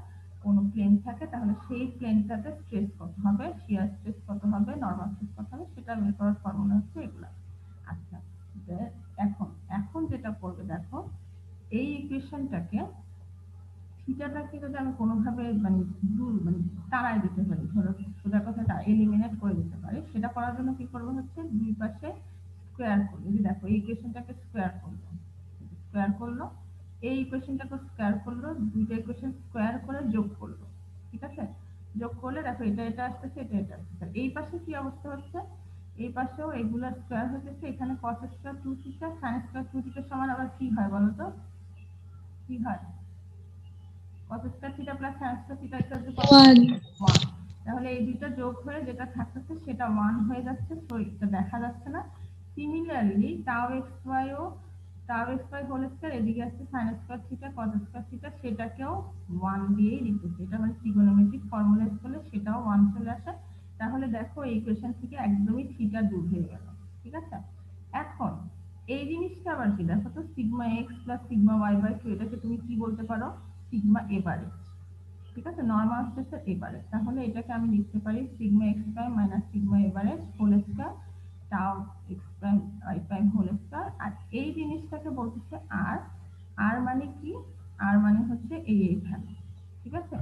কোনো প্লেন থাকে তাহলে সেই প্লেনটাতে স্ট্রেস কত হবে, শিয়ার স্ট্রেস কত হবে, নরমাল স্ট্রেস কত হবে, সেটা বের করার ফর্মুলা হচ্ছে এগুলো। আচ্ছা, এখন যেটা করবে দেখো, এই ইকুয়েশনটাকে থিটাটাকে যদি আমি কোনোভাবে মানে তাড়াই দিতে পারি, ধরো সোজা কথাটা এলিমিনেট করে দিতে পারি, সেটা করার জন্য কি করবো হচ্ছে দুই পাশে স্কোয়ার করবো। যদি দেখো এই ইকুয়েশনটাকে স্কোয়ার করলো, এই ইকুয়েশনটাকে স্কোয়ার করলো, দুইটা ইকুয়েশন স্কোয়ার করে যোগ করলো। ঠিক আছে, যোগ করলে দেখো এটা আসতেছে, এটা আসতেছে। এই পাশে কি অবস্থা হচ্ছে, এই পাশেও এগুলা স্কোয়ার হচ্ছে, এখানে cos square 2 theta sin square 2 থিটার সমান আবার কি হয় বলো তো? কি হয়? cos square theta plus sin square theta equal to 1। তাহলে এই দুটো যোগ হয়ে যেটা থাকতেছে সেটা 1 হয়ে যাচ্ছে, সো এটা দেখা যাচ্ছে না। Similarly tau xy whole square, এদিকে আসছে sin square theta cos square theta, সেটাকেও 1 দিয়েই লিখতেছি। এটা মানে ট্রিগোনোমেট্রিক ফর্মুলা করলে সেটাও 1 চলে আসে। তাহলে দেখো এই ইকুয়েশন থেকে একদমই থিটা দূর হয়ে গেল। ঠিক আছে, এখন এই জিনিসটা আবার কি দেখো তো, sigma X plus sigma Y by 2, এটাকে তুমি কি বলতে পারো, সিগমা এভারেজ। ঠিক আছে, নরমাল স্ট্রেসের এভারেজ। তাহলে এটাকে আমি লিখতে পারি sigma x prime minus sigma average whole square tau X prime Y prime whole square. আর এই জিনিসটাকে বলতেছে আর মানে কি, আর মানে হচ্ছে এইখানে। ঠিক আছে,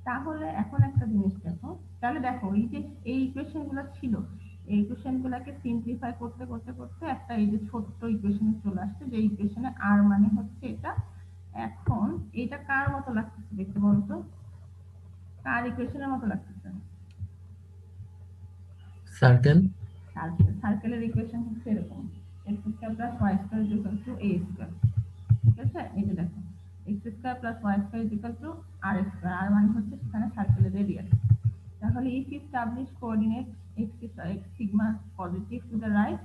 তাহলে এখন একটা জিনিস দেখো, তাহলে দেখো এই যে এই ইকুয়েশন গুলো ছিল, এই ইকুয়েশন গুলাকে সিম্পলিফাই করতে করতে করতে একটা এই যে ছোট্ট ইকুয়েশনে চলে আসছে, যে ইকুয়েশনে আর মানে হচ্ছে এটা। এখন এটা কার মতো লাগতেছে দেখতে বলতো, কার ইকুয়েশনের মতো লাগতেছে? সার্কেলের ইকুয়েশন হচ্ছে এরকম, x square plus y square equal to a square. ঠিক আছে, এই যে দেখো x square plus y square equal to r square, আর মানে হচ্ছে সেখানে সার্কেলের রেডিয়াস। তাহলে if you establish coordinates x sigma positive to the right,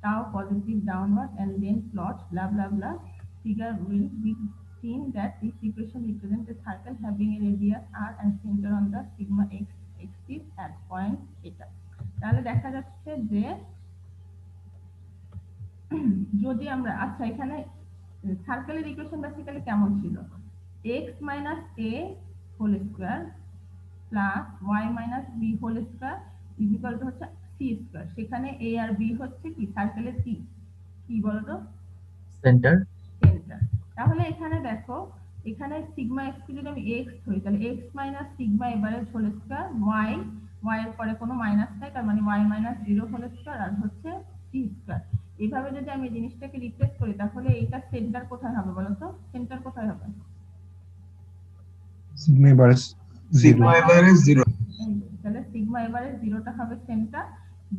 tau positive downward, and then plot blah blah blah, figure will be seen that this equation represents a circle having a radius r and center on the sigma x axis at point eta. তাহলে দেখা যাচ্ছে যে যদি আমরা, আচ্ছা এখানে সার্কেলের equation basically কেমন ছিল, x minus a whole square plus y minus b whole square equal to হচ্ছে c স্কয়ার। সেখানে a আর b হচ্ছে কি সার্কেলের কি বলতো, সেন্টার। তাহলে এখানে দেখো, এখানে সিগমা x কে যদি আমি x ধরি তাহলে x minus sigma average whole square, y এর পরে কোনো মাইনাস নাই, তার মানে y মাইনাস 0 হোল স্কয়ার আর হচ্ছে c স্কয়ার। এইভাবে যদি আমি জিনিসটাকে রিপ্লেস করি তাহলে এইটা সেন্টার কোথায় হবে বলো তো, সেন্টার কোথায় হবে? Sigma average sigma average zero তাহলে সিগমা এভারেজ জিরোটা হবে centre.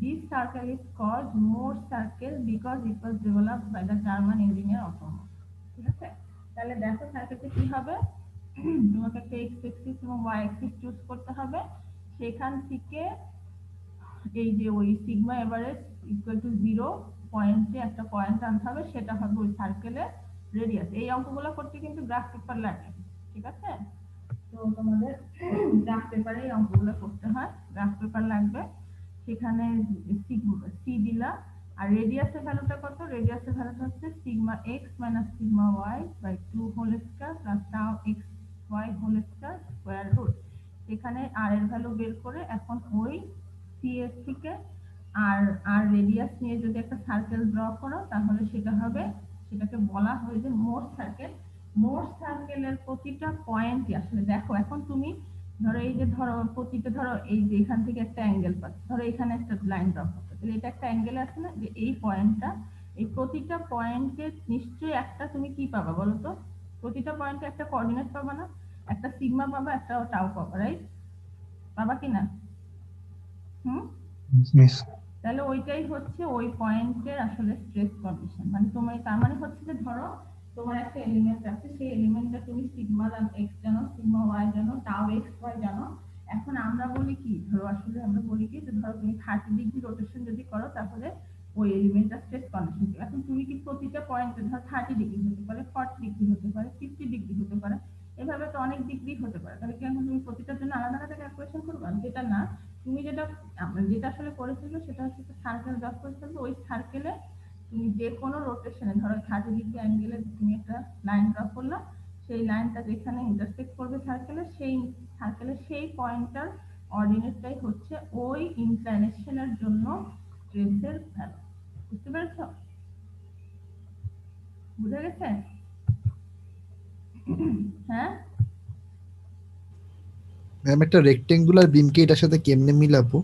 This circle is called Mohr circle because it was developed by the German engineer Otto Mohr। ঠিক আছে, তাহলে দেখো সার্কেলটা কি হবে, তোমাকে একটা এক্স এক্সিস এবং ওয়াই এক্সিস চুজ করতে হবে। সেখান থেকে এই যে ওই সিগমা এভারেজ ইকুয়াল টু 0 পয়েন্টে একটা পয়েন্ট আনতে হবে, সেটা হবে ওই সার্কেলের রেডিয়াস। এই অঙ্কগুলো করতে কিন্তু গ্রাফ পেপার লাগে, ঠিক আছে? তো তোমাদের গ্রাফ পেপারে এই অঙ্কগুলো করতে হয়, গ্রাফ পেপার লাগবে। সেখানে সি দিলা, আর রেডিয়াসের ভ্যালুটা কত? রেডিয়াসের ভ্যালুটা হচ্ছে sigma X minus sigma Y by 2 whole square plus tau X Y whole square square root. এখানে আর এর ভ্যালু বের করে এখন ওই সি এর থেকে আর রেডিয়াস নিয়ে যদি একটা সার্কেল ড্র করো তাহলে সেটা হবে, সেটাকে বলা হয় যে মোর সার্কেল। মোর সার্কেলের প্রতিটা পয়েন্টই আসলে দেখো, এখন তুমি ধরো এই যে ধরো প্রতিটা ধরো এই যে এখান থেকে একটা অ্যাঙ্গেল পাচ্ছ, ধরো এখানে একটা লাইন ড্র করতে, তাহলে এটা একটা অ্যাঙ্গেল আছে না, যে এই পয়েন্টটা, এই প্রতিটা পয়েন্টে নিশ্চয়ই একটা তুমি কি পাবা বলো তো? প্রতিটা পয়েন্টে একটা কোঅর্ডিনেট পাবা না, একটা সিগমা পাবা, একটা টাউ পাবা, রাইট? পাবা কি না? মিস তাহলে ওইটাই হচ্ছে ওই পয়েন্টের আসলে স্ট্রেস কন্ডিশন। মানে তোমার তার মানে হচ্ছে যে ধরো তোমার একটা এলিমেন্ট আছে, সেই এলিমেন্টটা তুমি সিগমা এক্স জানো, সিগমা ওয়াই জানো, টাউ এক্স ওয়াই জানো। এখন আমরা বলি কি, ধরো আসলে আমরা বলি কি যে ধরো তুমি 30 ডিগ্রি রোটেশন যদি করো তাহলে ওই এলিমেন্টটা স্ট্রেস কন্ডিশন। এখন তুমি কি প্রতিটা পয়েন্টে ধরো 30 ডিগ্রি হতে পারে, 40 ডিগ্রি হতে পারে, 50 ডিগ্রি হতে পারে, এভাবে তো অনেক ডিগ্রি হতে পারে। তাহলে কি এখন তুমি প্রতিটার জন্য আলাদা আলাদা ক্যালকুলেশন করবে? যেটা না, তুমি যেটা আসলে করেছিল সেটা হচ্ছে সার্কেল ড্র করেছিল, ওই সার্কেলে তুমি যে কোনো রোটেশনে ধরো 30 ডিগ্রি অ্যাঙ্গেলে তুমি একটা লাইন ড্র করলা, সেই লাইনটা যেখানে ইন্টারসেক্ট করবে সার্কেলের সেই পয়েন্টটার অর্ডিনেটটাই হচ্ছে ওই ইনক্লাইনেশনের জন্য স্ট্রেসের ভ্যালু। বুঝতে পেরেছো? বুঝে গেছে? হ্যাঁ ম্যাম, একটা রেক্টেঙ্গুলার বিমকে এটার সাথে কেমনে মিলাবো?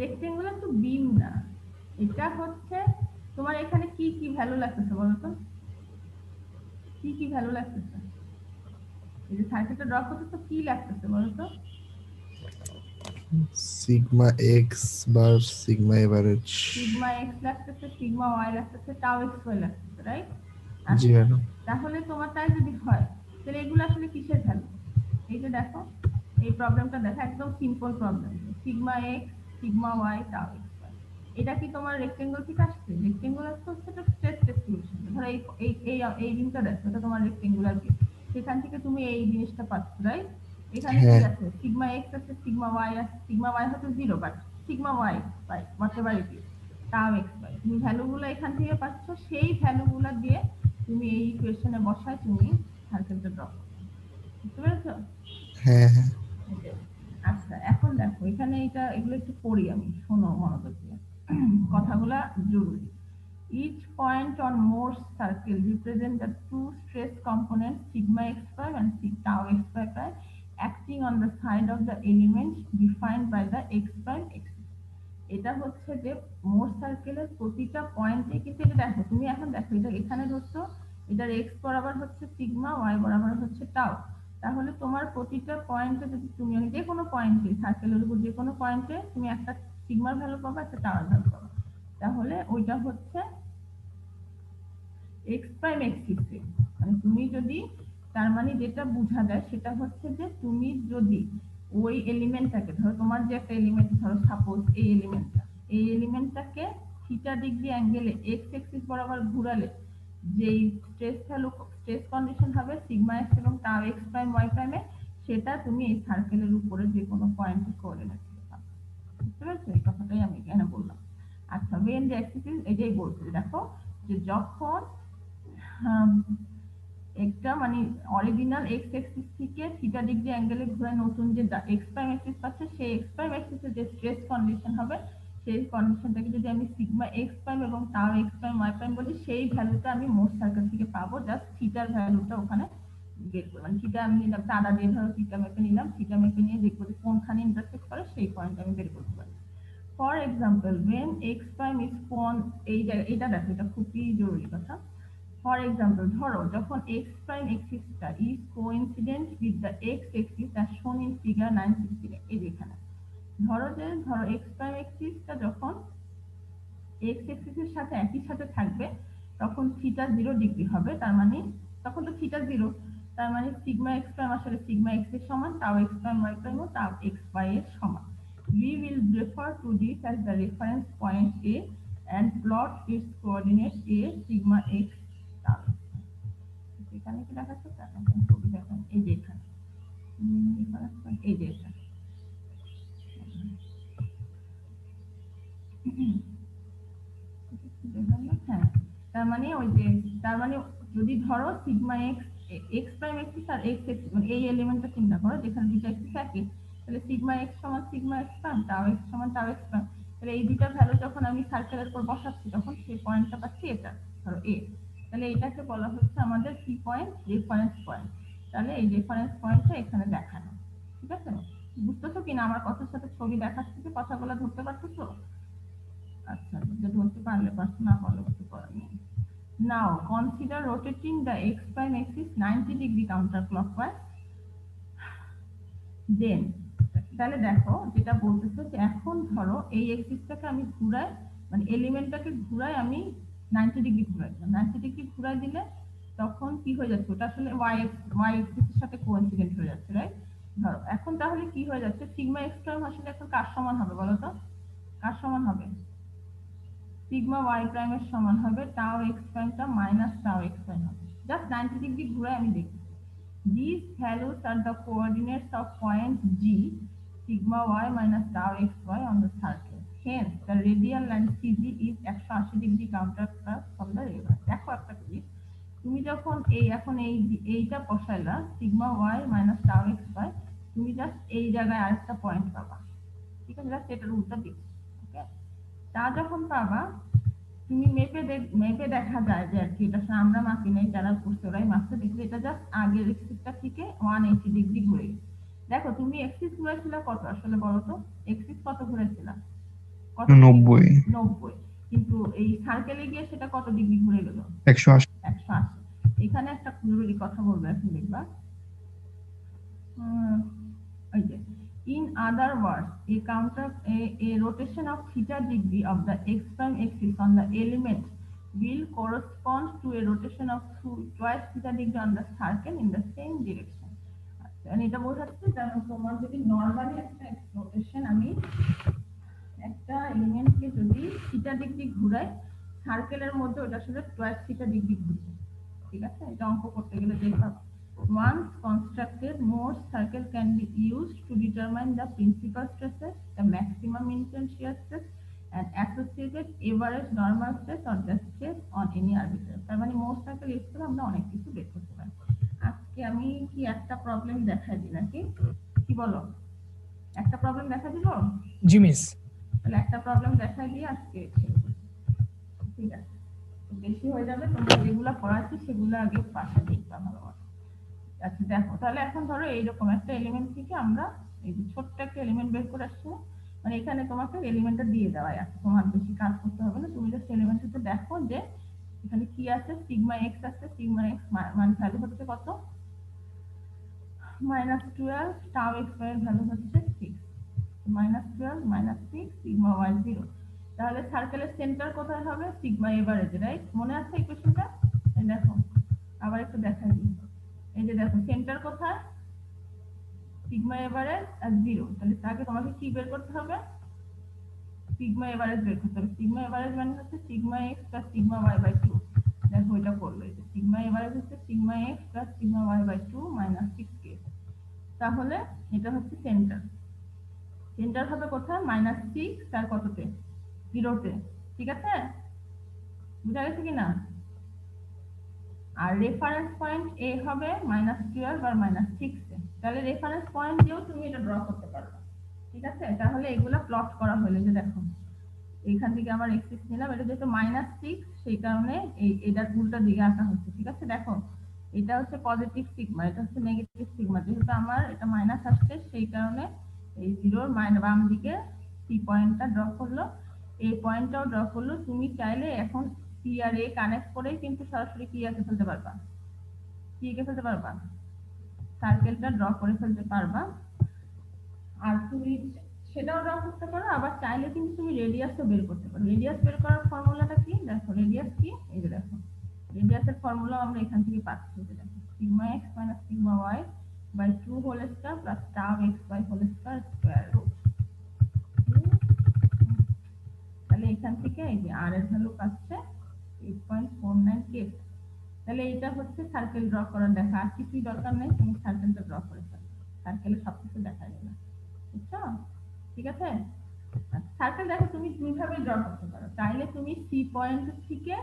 রেক্টেঙ্গুলার তো বিম না, এটা হচ্ছে তোমার এখানে কি কি ভ্যালু লাগতেছে বলো তো? কি কি ভ্যালু লাগতেছে? এই যে সার্কেলটা ড্র করতেছো কি লাগতেছে বলো তো? Sigma x bar sigma average. Sigma x লাগতেছে, সিগমা ওয়াই লাগতেছে, টাউ এক্স ওয়াই লাগতেছে, রাইট? জি ম্যাডাম। তাহলে তোমার তাই যদি হয় তাহলে এগুলো আসলে কিসের ভ্যালু? এই যে দেখো, এই প্রবলেমটা দেখো, একদম simple problem. Sigma X, sigma Y, tau X Y, এটা কি তোমার রেক্টেঙ্গল থেকে আসছে? রেক্টেঙ্গুলার তো হচ্ছে স্ট্রেস ডিস্ট্রিবিউশন। ধরো এই এই এই বিমটা দেখো, এটা তোমার রেক্টেঙ্গুলার বিম, সেখান থেকে তুমি এই জিনিসটা পাচ্ছ, রাইট? এখানে কি আছে? সিগমা এক্স আছে, সিগমা ওয়াই আছে, সিগমা ওয়াই হচ্ছে 0 but sigma Y by whatever it is, tau X Y, তুমি ভ্যালুগুলো এখান থেকে পাচ্ছ। সেই ভ্যালুগুলো দিয়ে তুমি এই ইকুয়েশনে বসায় তুমি সার্কেলটা ড্র করো। বুঝতে পেরেছো? হ্যাঁ হ্যাঁ। আচ্ছা, এখন দেখো এখানে এগুলো একটু পড়ি আমি, শোনো মনোযোগ দিয়ে, কথাগুলা জরুরি। Each point on Mohr's circle represents the two stress components sigma x prime and tau x prime acting on the side of the element defined by the x prime axis. এটা হচ্ছে যে মোর সার্কেলের প্রতিটা পয়েন্টে কিন্তু এটা দেখো, তুমি এখন দেখো এটা এখানে ধরছো, এটার এক্স বরাবর হচ্ছে সিগমা, ওয়াই বরাবর হচ্ছে টাউ। তাহলে তোমার প্রতিটা পয়েন্টে যদি তুমি যে কোনো পয়েন্টে সার্কেলের উপর যে কোনো পয়েন্টে তুমি একটা সিগমার ভ্যালু পাবা, একটা টাউর ভ্যালু পাবা। তাহলে ওইটা হচ্ছে এক্স প্রাইম এক্সিসে, মানে তুমি যদি, তার মানে যেটা বোঝা যায় সেটা হচ্ছে যে তুমি যদি ওই এলিমেন্টটাকে ধরো, তোমার যে একটা এলিমেন্ট ধরো সাপোজ এই এলিমেন্টটাকে থিটা ডিগ্রি অ্যাঙ্গেলে এক্স এক্সিস বরাবর ঘুরালে যেই স্ট্রেস কন্ডিশন হবে সিগমা এক্স এবং টাউ এক্স প্রাইম ওয়াই প্রাইমে, সেটা তুমি এই সার্কেলের উপরে যে কোনো পয়েন্টে কোঅর্ডিনেট করতে পারবে। বুঝতে পেরেছো? এই কথাটাই আমি এখানে বললাম। আচ্ছা, ওয়েন দ্য এক্সিস এটাই বলছি, দেখো যে যখন একটা মানে অরিজিনাল এক্স এক্সিস থেকে থিটা ডিগ্রি অ্যাঙ্গেলে ঘুরে নতুন যে এক্স প্রাইম এক্সিস পাচ্ছে, সেই এক্স প্রাইম এক্সিসের যে স্ট্রেস কন্ডিশন হবে সেই কন্ডিশনটাকে যদি আমি সিগমা এক্স প্রাইম এবং tau X prime Y prime বলি, সেই ভ্যালুটা আমি মোট সার্কেল থেকে পাবো। জাস্ট থিটার ভ্যালুটা ওখানে বের করবো, মানে থিটা আমি নিলাম, চাঁদা দিয়ে ধরো থিটা মেপে নিলাম, থিটা মেপে নিয়ে দেখবো যে কোনখানে ইন্টারসেক্ট করে সেই পয়েন্ট আমি বের করতে পারি। For example, when x prime is এটা দেখো, এটা খুবই জরুরি কথা। ফর এক্সাম্পল ধরো যখন এক্স প্রাইম এক্সিসটা is coincident with the x axis as shown in figure 960, এই যেখানে ধরো এক্স প্রাইম এক্সিসটা যখন এক্স এক্সিসের সাথে একই সাথে থাকবে তখন থিটা 0 ডিগ্রি হবে, তার মানে তখন তো থিটা 0, তার মানে সিগমা এক্স প্রাইম আসলে সিগমা এক্স এর সমান, tau x prime Y prime ও টাও এক্স ওয়াই এর সমান। We will refer to this as the reference point A and plot its coordinates A, sigma x, tau। এখানে কি দেখাচ্ছে? ছবি দেখান, এই যে এখানে reference point এই যে এটা। হ্যাঁ, তার মানে যদি ধরো sigma x x prime axis আর এক্স এক্সিস মানে এই এলিমেন্টটা চিন্তা করো যেখানে দুটো এক্সিস একই, তাহলে সিগমা এক্স সমান সিগমা এক্স প্রাইম, টাও এক্স সমান টাও এক্স প্রাইম। তাহলে এই দুটো ভ্যালু যখন আমি সার্কেলের উপর বসাচ্ছি তখন সেই পয়েন্টটা পাচ্ছি এটা, ধরো এ। তাহলে এটাকে বলা হচ্ছে আমাদের কি পয়েন্ট? Reference point. তাহলে এই রেফারেন্স পয়েন্টটা এখানে দেখানো, ঠিক আছে? বুঝতেছো কিনা আমার কথার সাথে ছবি দেখাচ্ছি, যে কথাগুলো ধরতে পারতেছো? আচ্ছা, যে ধরতে পারলে পারছো, না পারলে কিছু করার নেই। Now consider rotating the x prime axis 90 degree counterclockwise. Then তাহলে দেখো যেটা বলতেছে যে এখন ধরো এই এক্সিসটাকে আমি ঘুরাই, মানে এলিমেন্টটাকে ঘুরাই, আমি 90 ডিগ্রি ঘুরাই দিলাম। 90 ডিগ্রি ঘুরাই দিলে তখন কি হয়ে যাচ্ছে? ওটা আসলে ওয়াই এক্সিসের সাথে কোইন্সিডেন্ট হয়ে যাচ্ছে, রাইট? ধরো এখন তাহলে কি হয়ে যাচ্ছে? সিগমা এক্স প্রাইম আসলে এখন কার সমান হবে বলো তো? কার সমান হবে? সিগমা ওয়াই প্রাইমের সমান হবে, টাও এক্স প্রাইমটা মাইনাস টাও এক্স প্রাইম হবে। জাস্ট 90 ডিগ্রি ঘুরে আমি দেখি। These values are the coordinates of point G, sigma y minus tau xy on the circle. Hence, the radial line CG is 180 degree counterclockwise from the reference. দেখো একটা কি, তুমি যখন এইটা বসাইলা sigma y minus tau xy, তুমি just এই জায়গায় আরেকটা পয়েন্ট পাবা, ঠিক আছে? জাস্ট এটার উল্টা দিক, ওকে? তা যখন পাবা তুমি মেপে দেখা যায় যে আর কি, এটা আমরা মাপি নাই, যারা করছে ওরাই মাপছে, দেখলে এটা জাস্ট আগের এক্সিসটা থেকে 180 ডিগ্রি ঘুরে গেছে। দেখো তুমি এক্সিস ঘুরেছিল কত আসলে বলো তো? এক্সিস কত ঘুরেছিল? কত? 90। কিন্তু এই সার্কেলে গিয়ে সেটা কত ডিগ্রি ঘুরে গেল? 180। এখানে একটা জরুরি কথা বলবো এখন, দেখবা ওই যে in other words, a rotation of theta degree of the x prime axis on the element will correspond to a rotation of twice theta degree on the circle in the same direction. And এটা বোঝাচ্ছে যেমন তোমার যদি normally একটা rotation আমি একটা এলিমেন্টকে যদি theta degree ঘুরাই, সার্কেলের মধ্যে ওটা আসলে টুয়াইস থিটা ডিগ্রি ঘুরবে, ঠিক আছে? এটা অঙ্ক করতে গেলে দেখবা। Once constructed, more circle can be used to determine the principal stresses, the maximum incident shear stress, and associated average normal stress or the stress on any arbitrary. তার মানে more circle ইউজ করে আমরা অনেক কিছু বের করতে পারি। আজকে আমি কি একটা প্রবলেম দেখাই দিই নাকি? কি বলো? একটা প্রবলেম দেখা দিব? জি মিস। তাহলে একটা প্রবলেম দেখাই দিই আজকে, ঠিক আছে? বেশি হয়ে যাবে, তোমরা যেগুলো পড়াচ্ছি সেগুলো আগে পাশে দেখবা ভালো মতো। আচ্ছা দেখো, তাহলে এখন ধরো এইরকম একটা এলিমেন্ট থেকে আমরা এই যে ছোট্ট একটা এলিমেন্ট বের করে আসছি, মানে এখানে তোমাকে এলিমেন্টটা দিয়ে দেওয়া আছে, তোমার বেশি কাজ করতে হবে না, তুমি জাস্ট এলিমেন্টটা দেখো যে এখানে কি আছে। সিগমা এক্স আছে, সিগমা এক্স মানে ভ্যালু হচ্ছে কত? -12, টাও এক্স এর ভ্যালু হচ্ছে 6, -12 -6, সিগমা ওয়াই 0। তাহলে সার্কেলের সেন্টার কোথায় হবে? Sigma average, right? মনে আছে ইকুয়েশনটা? এই দেখো আবার একটু দেখাই দিই, এই যে দেখো সেন্টার কোথায়? সিগমা এভারেজ আর 0। তাহলে তাকে তোমাকে কি বের করতে হবে? সিগমা এভারেজ বের করতে হবে। সিগমা এভারেজ মানে হচ্ছে sigma X plus sigma Y by 2। দেখো এটা করলো, এই যে সিগমা এভারেজ হচ্ছে sigma X plus sigma Y by 2 -6k। তাহলে এটা হচ্ছে সেন্টার। সেন্টার হবে কোথায়? -6 আর কততে? 0তে, ঠিক আছে? বুঝা গেছে কিনা? আর রেফারেন্স পয়েন্ট এ হবে -12 আর -6 এ। তাহলে রেফারেন্স পয়েন্ট দিয়েও তুমি এটা ড্র করতে পারবে, ঠিক আছে? তাহলে এগুলা প্লট করা হলো, যে দেখো এইখান থেকে আমার এক্সিস নিলাম, এটা যেহেতু -6 সেই কারণে এটার উল্টা দিকে আঁকা হচ্ছে, ঠিক আছে? দেখো এটা হচ্ছে পজিটিভ সিগমা, এটা হচ্ছে নেগেটিভ সিগমা, যেহেতু আমার এটা মাইনাস আসছে সেই কারণে এই 0 বাম দিকে সি পয়েন্টটা ড্র করলো, এই পয়েন্টটাও ড্র করলো। তুমি চাইলে এখন সি আর এ কানেক্ট করেই কিন্তু সরাসরি কি এঁকে ফেলতে পারবা, কি এঁকে ফেলতে পারবা, সার্কেলটা ড্র করে ফেলতে পারবা। আর তুমি সেটাও ড্র করতে পারো, আবার চাইলে কিন্তু তুমি রেডিয়াসও বের করতে পারো। রেডিয়াস বের করার ফর্মুলাটা কি দেখো, রেডিয়াস কি, এই যে দেখো রেডিয়াসের ফর্মুলা আমরা এখান থেকে পাচ্ছি, যে দেখো sigma X minus sigma Y by 2 whole square plus tau X by whole square square root. তাহলে এখান থেকে এই যে আর এর ভ্যালু পাচ্ছে 8.49 কে। তাহলে এটা হচ্ছে সার্কেল ড্র করার দেখা, আর কিছুই দরকার নেই, তুমি সার্কেলটা ড্র করে ফেলো, সার্কেলে সবকিছু দেখা যাবে, বুঝছো? ঠিক আছে, সার্কেল দেখো তুমি দুইভাবে ড্র করতে পারো। চাইলে তুমি সি পয়েন্ট থেকে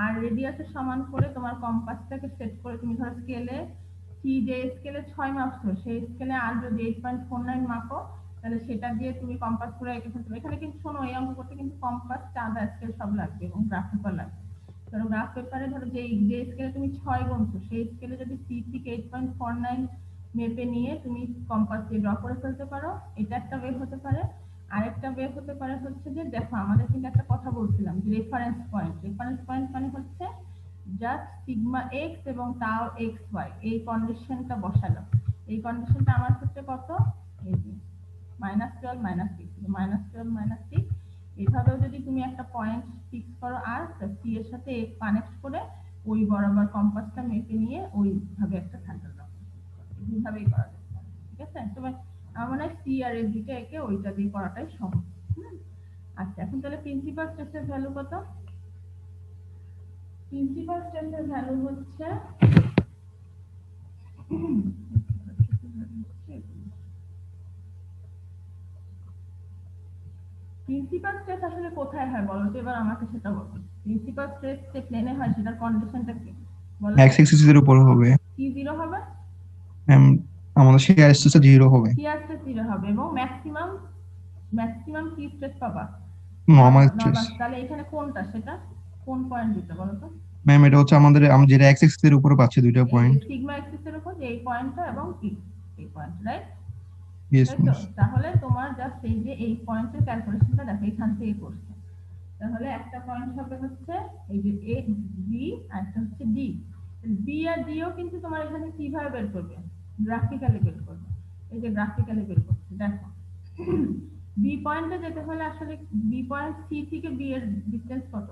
আর রেডিয়াসের সমান করে তোমার কম্পাসটাকে সেট করে, তুমি ধরো স্কেলে সি যে স্কেলে 6 মাপছো, সেই স্কেলে আর যদি 8.49 মাপো, তাহলে সেটা দিয়ে তুমি কম্পাস করে এঁকে ফেলতে পারো। এখানে কিন্তু শোনো, এই অঙ্ক করতে কিন্তু কম্পাস, চাঁদা, স্কেল সব লাগবে এবং গ্রাফ পেপার লাগবে। ধরো গ্রাফ পেপারে ধরো যে স্কেলে তুমি 6 গুনছো, সেই স্কেলে যদি সি থেকে 8.49 মেপে নিয়ে তুমি কম্পাস দিয়ে ড্র করে ফেলতে পারো, এটা একটা ওয়ে হতে পারে। আরেকটা ওয়ে হতে পারে হচ্ছে যে দেখো আমাদের কিন্তু একটা কথা বলছিলাম যে রেফারেন্স পয়েন্ট মানে হচ্ছে জাস্ট সিগমা এক্স এবং টাও এক্স ওয়াই, এই কন্ডিশনটা বসালাম। এই কন্ডিশনটা আমার ক্ষেত্রে কত, এই যে -12 -6 -12 -6। এইভাবেও যদি তুমি একটা পয়েন্ট ফিক্স করো আর সি এর সাথে এ কানেক্ট করে ওই বরাবর কম্পাসটা মেপে নিয়ে ওইভাবে একটা সার্কেল ড্র করতে পারো, দুইভাবেই করা যেতে পারে। ঠিক আছে, তবে আমার মনে হয় সি আর এর দিকে একে ওইটা দিয়ে করাটাই সহজ। আচ্ছা, এখন তাহলে প্রিন্সিপাল স্ট্রেসের ভ্যালু কত? প্রিন্সিপাল স্ট্রেসের ভ্যালু হচ্ছে প্রিন্সিপাল স্ট্রেস আসলে কোথায় হয় বলো তো, এবার আমাকে সেটা বলো। প্রিন্সিপাল স্ট্রেস যে প্লেনে হয় সেটার কন্ডিশনটা কি বলো? এক্স এক্সিসের উপর হবে, কি 0 হবে? আমাদের শেয়ার স্ট্রেস 0 হবে, শেয়ার স্ট্রেস 0 হবে এবং ম্যাক্সিমাম কি স্ট্রেস পাবা? Normal stress. তাহলে এখানে কোনটা, সেটা কোন পয়েন্ট দিতে বলো তো? ম্যাম এটা হচ্ছে আমরা যেটা এক্স এক্সিসের উপরে পাচ্ছি দুইটা পয়েন্ট, সিগমা এক্সিসের উপর যে এই পয়েন্টটা এবং কি এই পয়েন্ট, রাইট? Yes miss. তাহলে তোমার জাস্ট এই যে এই পয়েন্টের ক্যালকুলেশনটা দেখো এখান থেকে করছে। তাহলে একটা পয়েন্ট হবে হচ্ছে এই যে এ বি, আর একটা হচ্ছে ডি। বি আর ডিও কিন্তু তোমার এখানে কিভাবে বের করবে, গ্রাফিক্যালি বের করবে। এই যে গ্রাফিক্যালি বের করছে, দেখো বি পয়েন্টে যেতে হলে আসলে বি পয়েন্ট সি থেকে বি এর ডিসটেন্স কত,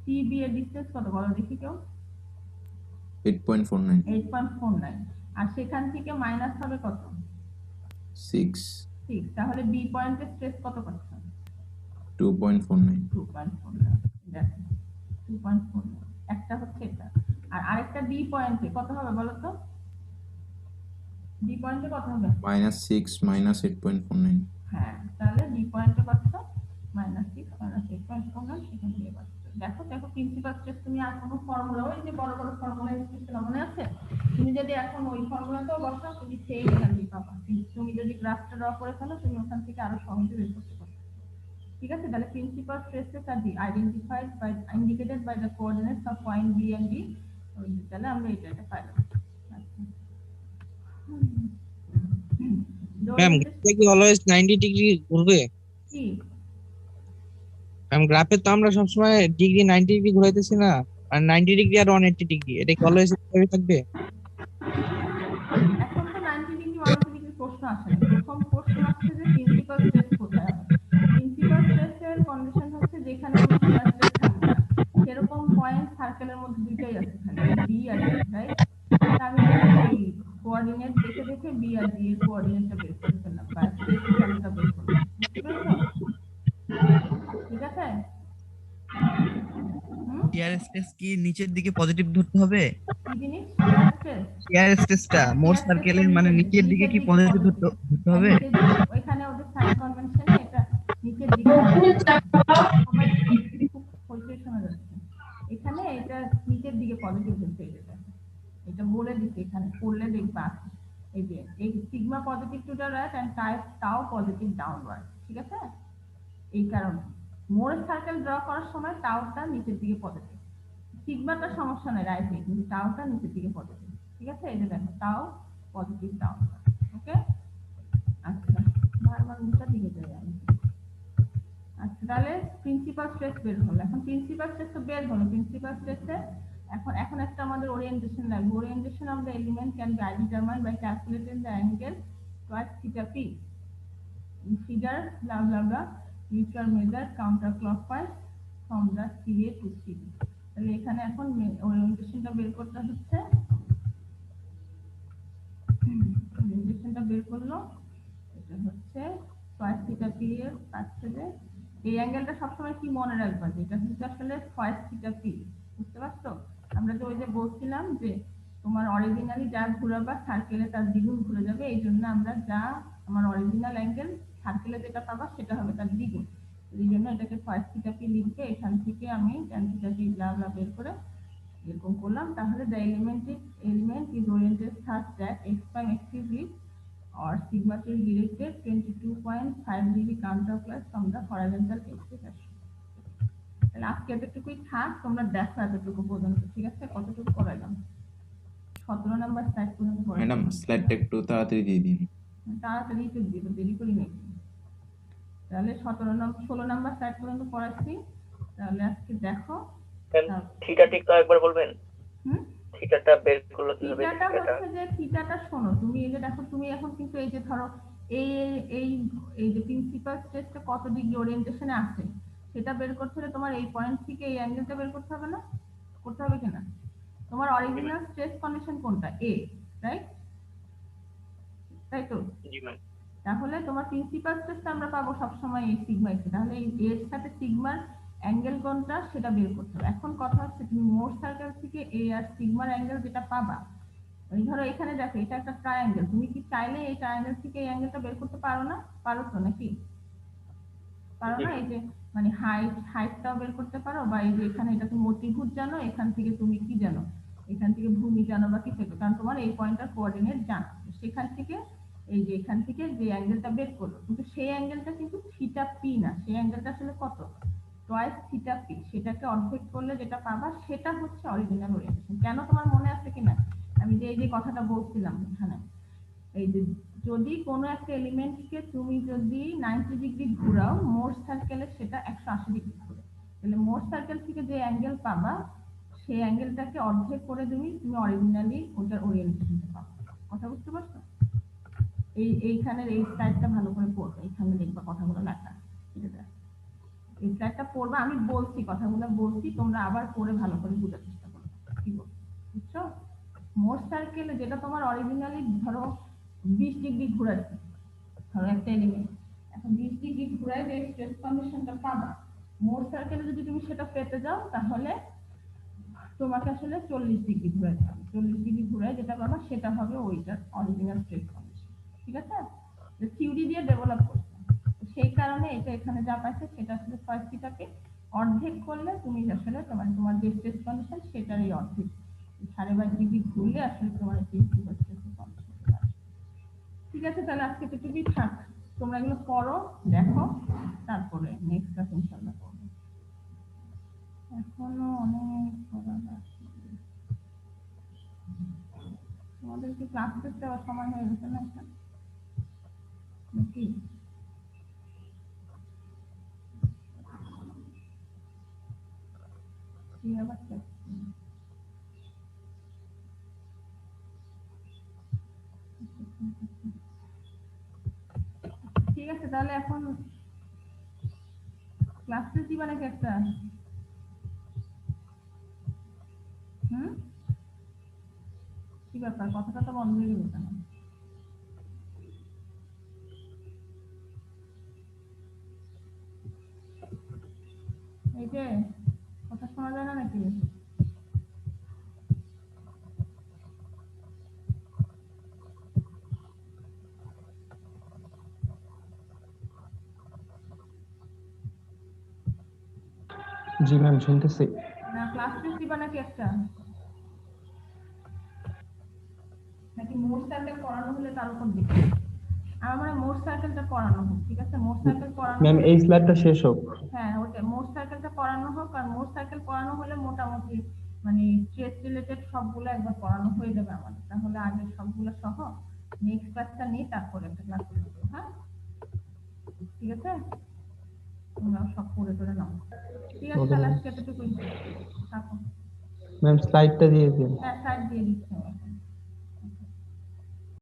সি বি এর ডিসটেন্স কত বলো দেখি কেউ? 8.49। আর সেখান থেকে মাইনাস হবে কত? 6। তাহলে বি পয়েন্টের স্ট্রেস কত পাচ্ছ? 2.49। দেখো 2.49 একটা হচ্ছে এটা। আর আরেকটা বি পয়েন্টে কত হবে বলো তো? বি পয়েন্টে কত হবে? -6 -8.49। হ্যাঁ, তাহলে বি পয়েন্টে পাচ্ছ -6 -8.49, সেখান থেকে পাচ্ছ। দেখো প্রিন্সিপাল স্ট্রেস তুমি আর কোনো ফর্মুলা, ওই যে বড় বড় ফর্মুলা ইনস্টিটিউশন মনে আছে, তুমি যদি এখন ওই ফর্মুলাটাও বসাও তুমি সেই ভ্যালু পাবা। তুমি যদি গ্রাফটা ড্র করে ফেলো তুমি ওখান থেকে আরো সহজে বের করতে পারবে। ঠিক আছে, তাহলে principal stresses are identified by indicated by the coordinates of point B and D. তাহলে আমরা এটা পাইলাম। ম্যাম গ্রাফে কি অলওয়েজ 90 ডিগ্রি ঘুরবে? কি ম্যাম গ্রাফে তো আমরা সবসময় ডিগ্রি 90 ডিগ্রি ঘুরাইতেছি না, আর 90 ডিগ্রি আর 180 ডিগ্রি, এটা কি অলওয়েজ এভাবে থাকবে? এখন তো 90 ডিগ্রি 180 ডিগ্রি প্রশ্ন আসে না। প্রথম প্রশ্ন আসছে যে প্রিন্সিপাল স্ট্রেস কোথায় হবে। প্রিন্সিপাল স্ট্রেসের কন্ডিশন হচ্ছে যেখানে কোনো শিয়ার স্ট্রেস থাকবে না, সেরকম পয়েন্ট সার্কেলের মধ্যে দুইটাই আছে, খালি বি আর ডি, রাইট? আমি ওই কোঅর্ডিনেট দেখে দেখে বি আর ডি এর কোঅর্ডিনেটটা বের করে ফেললাম, বা স্ট্রেস ভ্যালুটা বের করলাম। বুঝতে পেরেছো? ঠিক আছে, শিয়ার স্ট্রেস কি নিচের দিকে পজিটিভ ধরতে হবে? কি জিনিস শিয়ার স্ট্রেস? শিয়ার স্ট্রেসটা মোট সার্কেলের মানে নিচের দিকে কি পজিটিভ ধরতে হবে? ওইখানে ওদের সাইন কনভেনশনে এটা নিচের দিকে, এখানে এটা নিচের দিকে পজিটিভ ধরতে হবে। এটা বলে দিচ্ছে, এখানে পড়লে দেখবা এই যে এই sigma positive to the right and tau positive downward. ঠিক আছে, এই কারণে মোর সার্কেল ড্র করার সময় টাওটা নিচের দিকে পজিটিভ, সিগমাটা সমস্যা নাই রাইটে, কিন্তু টাওটা নিচের দিকে পজিটিভ। ঠিক আছে, এই যে দেখো টাও পজিটিভ ডাউনওয়ার্ড। ওকে, আচ্ছা বারবার উল্টা দিকে যাই আমি। আচ্ছা, তাহলে প্রিন্সিপাল স্ট্রেস বের হলো। এখন প্রিন্সিপাল স্ট্রেস তো বের হলো, প্রিন্সিপাল স্ট্রেসে এখন এখন একটা আমাদের ওরিয়েন্টেশন লাগবে। Orientation of the element can be determined by calculating the angle towards theta P figure blah blah blah which are measured counterclockwise from the CA to CB। তাহলে এখানে এখন ওরিয়েন্টেশনটা বের করতে হচ্ছে, ওরিয়েন্টেশনটা বের করলো, এটা হচ্ছে cos থিটা পি এর পাচ্ছে যে এই অ্যাঙ্গেলটা সবসময় কি মনে রাখবা, যেটা হচ্ছে আসলে cos থিটা পি। বুঝতে পারছো? আমরা তো ওই যে বলছিলাম যে তোমার অরিজিনালি যা ঘোরাবা সার্কেলে তার দ্বিগুণ ঘুরে যাবে, এই জন্য আমরা যা আমার অরিজিনাল অ্যাঙ্গেল সার্কেলে যেটা পাবা সেটা হবে তার দ্বিগুণ। এই জন্য এটাকে cos থিটা পি লিখবে। এখান থেকে আমি tan থিটা পি ব্লা ব্লা বের করে এরকম করলাম। তাহলে the element is oriented such that x prime axis or sigma is directed 22.5 degree counterclockwise from the horizontal axis। তাহলে আজকে এতটুকুই থাক, তোমরা দেখো এতটুকু পর্যন্ত, ঠিক আছে? কতটুকু করাইলাম? 17 নাম্বার স্লাইড পর্যন্ত পড়াইলাম। ম্যাডাম স্লাইডটা একটু তাড়াতাড়ি দিয়ে দিন। তাড়াতাড়ি তো দিব, দেরি করি নাকি? তাহলে 16 নাম্বার স্লাইড পর্যন্ত পড়াচ্ছি। তাহলে আজকে দেখো থিটা ঠিক একবার বলবেন। হুম, থিটাটা বের করলো কিভাবে? থিটাটা হচ্ছে যে থিটাটা শোনো, তুমি এই যে দেখো, তুমি এখন কিন্তু এই যে ধরো এই এই এই যে প্রিন্সিপাল স্ট্রেসটা কত ডিগ্রি ওরিয়েন্টেশনে আছে সেটা বের করতে হলে তোমার এই পয়েন্ট থেকে এই অ্যাঙ্গেলটা বের করতে হবে না? করতে হবে কিনা? তোমার অরিজিনাল স্ট্রেস কন্ডিশন কোনটা? এ, রাইট? তাই তো? জি ম্যাম। তাহলে তোমার প্রিন্সিপাল স্ট্রেসটা আমরা পাবো সবসময় এই সিগমা এক্স। তাহলে এই এর সাথে সিগমার অ্যাঙ্গেল কোনটা সেটা বের করতে হবে। এখন কথা হচ্ছে তুমি মোট সার্কেল থেকে এ আর সিগমার অ্যাঙ্গেল যেটা পাবা, ওই ধরো এখানে দেখো এটা একটা ট্রায়াঙ্গেল, তুমি কি চাইলে এই ট্রায়াঙ্গেল থেকে এই অ্যাঙ্গেলটা বের করতে পারো না? পারো তো নাকি? পারো না? এই যে মানে হাইটটাও বের করতে পারো, বা এই যে এখানে এটা তুমি অতিভুজ জানো, এখান থেকে তুমি কি জানো, এখান থেকে ভূমি জানো বা কিছু, কারণ তোমার এই পয়েন্টটার কোঅর্ডিনেট জানো। সেখান থেকে এই যে এখান থেকে যে অ্যাঙ্গেলটা বের করলো, কিন্তু সেই অ্যাঙ্গেলটা কিন্তু থিটা পি না, সেই অ্যাঙ্গেলটা আসলে কত? Twice theta P. সেটাকে অর্ধেক করলে যেটা পাবা সেটা হচ্ছে অরিজিনাল ওরিয়েন্টেশন। কেন তোমার মনে আছে কিনা আমি যে এই যে কথাটা বলছিলাম এখানে, এই যে যদি কোনো একটা এলিমেন্টকে তুমি যদি 90 ডিগ্রি ঘোরাও মোট সার্কেলে সেটা 180 ডিগ্রি ঘুরে, তাহলে মোট সার্কেল থেকে যে অ্যাঙ্গেল পাবা সেই অ্যাঙ্গেলটাকে অর্ধেক করে তুমি অরিজিনালি ওটার ওরিয়েন্টেশনটা পাবা। কথা বুঝতে পারছো? এইখানের এই স্লাইডটা ভালো করে পড়বে, এখানে দেখবা কথাগুলো লেখা, ঠিক আছে? এই স্লাইডটা পড়বা, আমি বলছি কথাগুলো বলছি, তোমরা আবার পড়ে ভালো করে বোঝার চেষ্টা করবে কি বলছি, বুঝছো? মোট সার্কেলে যেটা তোমার অরিজিনালি ধরো 20 ডিগ্রি ঘুরাচ্ছে, ধরো একটা এলিমেন্ট এখন 20 ডিগ্রি ঘুরায় যে স্ট্রেস কন্ডিশনটা পাবা, মোট সার্কেলে যদি তুমি সেটা পেতে যাও তাহলে তোমাকে আসলে 40 ডিগ্রি ঘুরাইতে হবে। 40 ডিগ্রি ঘুরায় যেটা পাবা সেটা হবে ওইটার অরিজিনাল স্ট্রেস কন্ডিশন, ঠিক আছে? থিওরি দিয়ে ডেভেলপ করছে, সেই কারণে এটা এখানে যা পাইছে সেটা আসলে cos থিটাকে অর্ধেক করলে তুমি আসলে তোমার যে স্ট্রেস কন্ডিশন সেটারই অর্ধেক 22.5 ডিগ্রি ঘুরলে আসলে তোমার প্রিন্সিপাল স্ট্রেস কন্ডিশন আসবে। ঠিক আছে? তাহলে আজকে এটুকুই থাক, তোমরা এগুলো পড়ো, দেখো, তারপরে নেক্সট ক্লাস ইনশাআল্লাহ করবো। এখনো অনেক পড়া বাকি। তোমাদের কি ক্লাস করতে যাওয়ার সময় হয়ে গেছে না এটা নাকি? কি আবার ঠিক আছে, তাহলে এখন ক্লাস টেস্ট দিবা নাকি একটা? কি ব্যাপার, কথাটা তো বন্ধ হয়ে গেল কেন? এই যে কথা শোনা যায় না নাকি? জি ম্যাম শুনতেছি। না ক্লাস টেস্ট দিবা নাকি একটা? নাকি মোট সার্কেল পড়ানো হলে তার উপর দিবে? আমার মানে মোট সার্কেলটা পড়ানো হোক, ঠিক আছে? মোট সার্কেল পড়ানো ম্যাম এই স্লাইডটা শেষ হোক। হ্যাঁ ওটা মোট সার্কেলটা পড়ানো হোক, আর মোট সার্কেল পড়ানো হলে মোটামুটি মানে স্ট্রেস রিলেটেড সবগুলো একবার পড়ানো হয়ে যাবে আমাদের। তাহলে আগে সবগুলো সহ নেক্সট ক্লাসটা নিয়ে তারপরে একটা ক্লাস করে দেবো, হ্যাঁ? ঠিক আছে? তোমরা সব পড়ে টরে নাও। ঠিক আছে, Okay, তাহলে ma'am. আজকে এতটুকুই থাকো। ম্যাম স্লাইডটা দিয়ে দিন। হ্যাঁ, স্যার দিয়ে দিচ্ছি।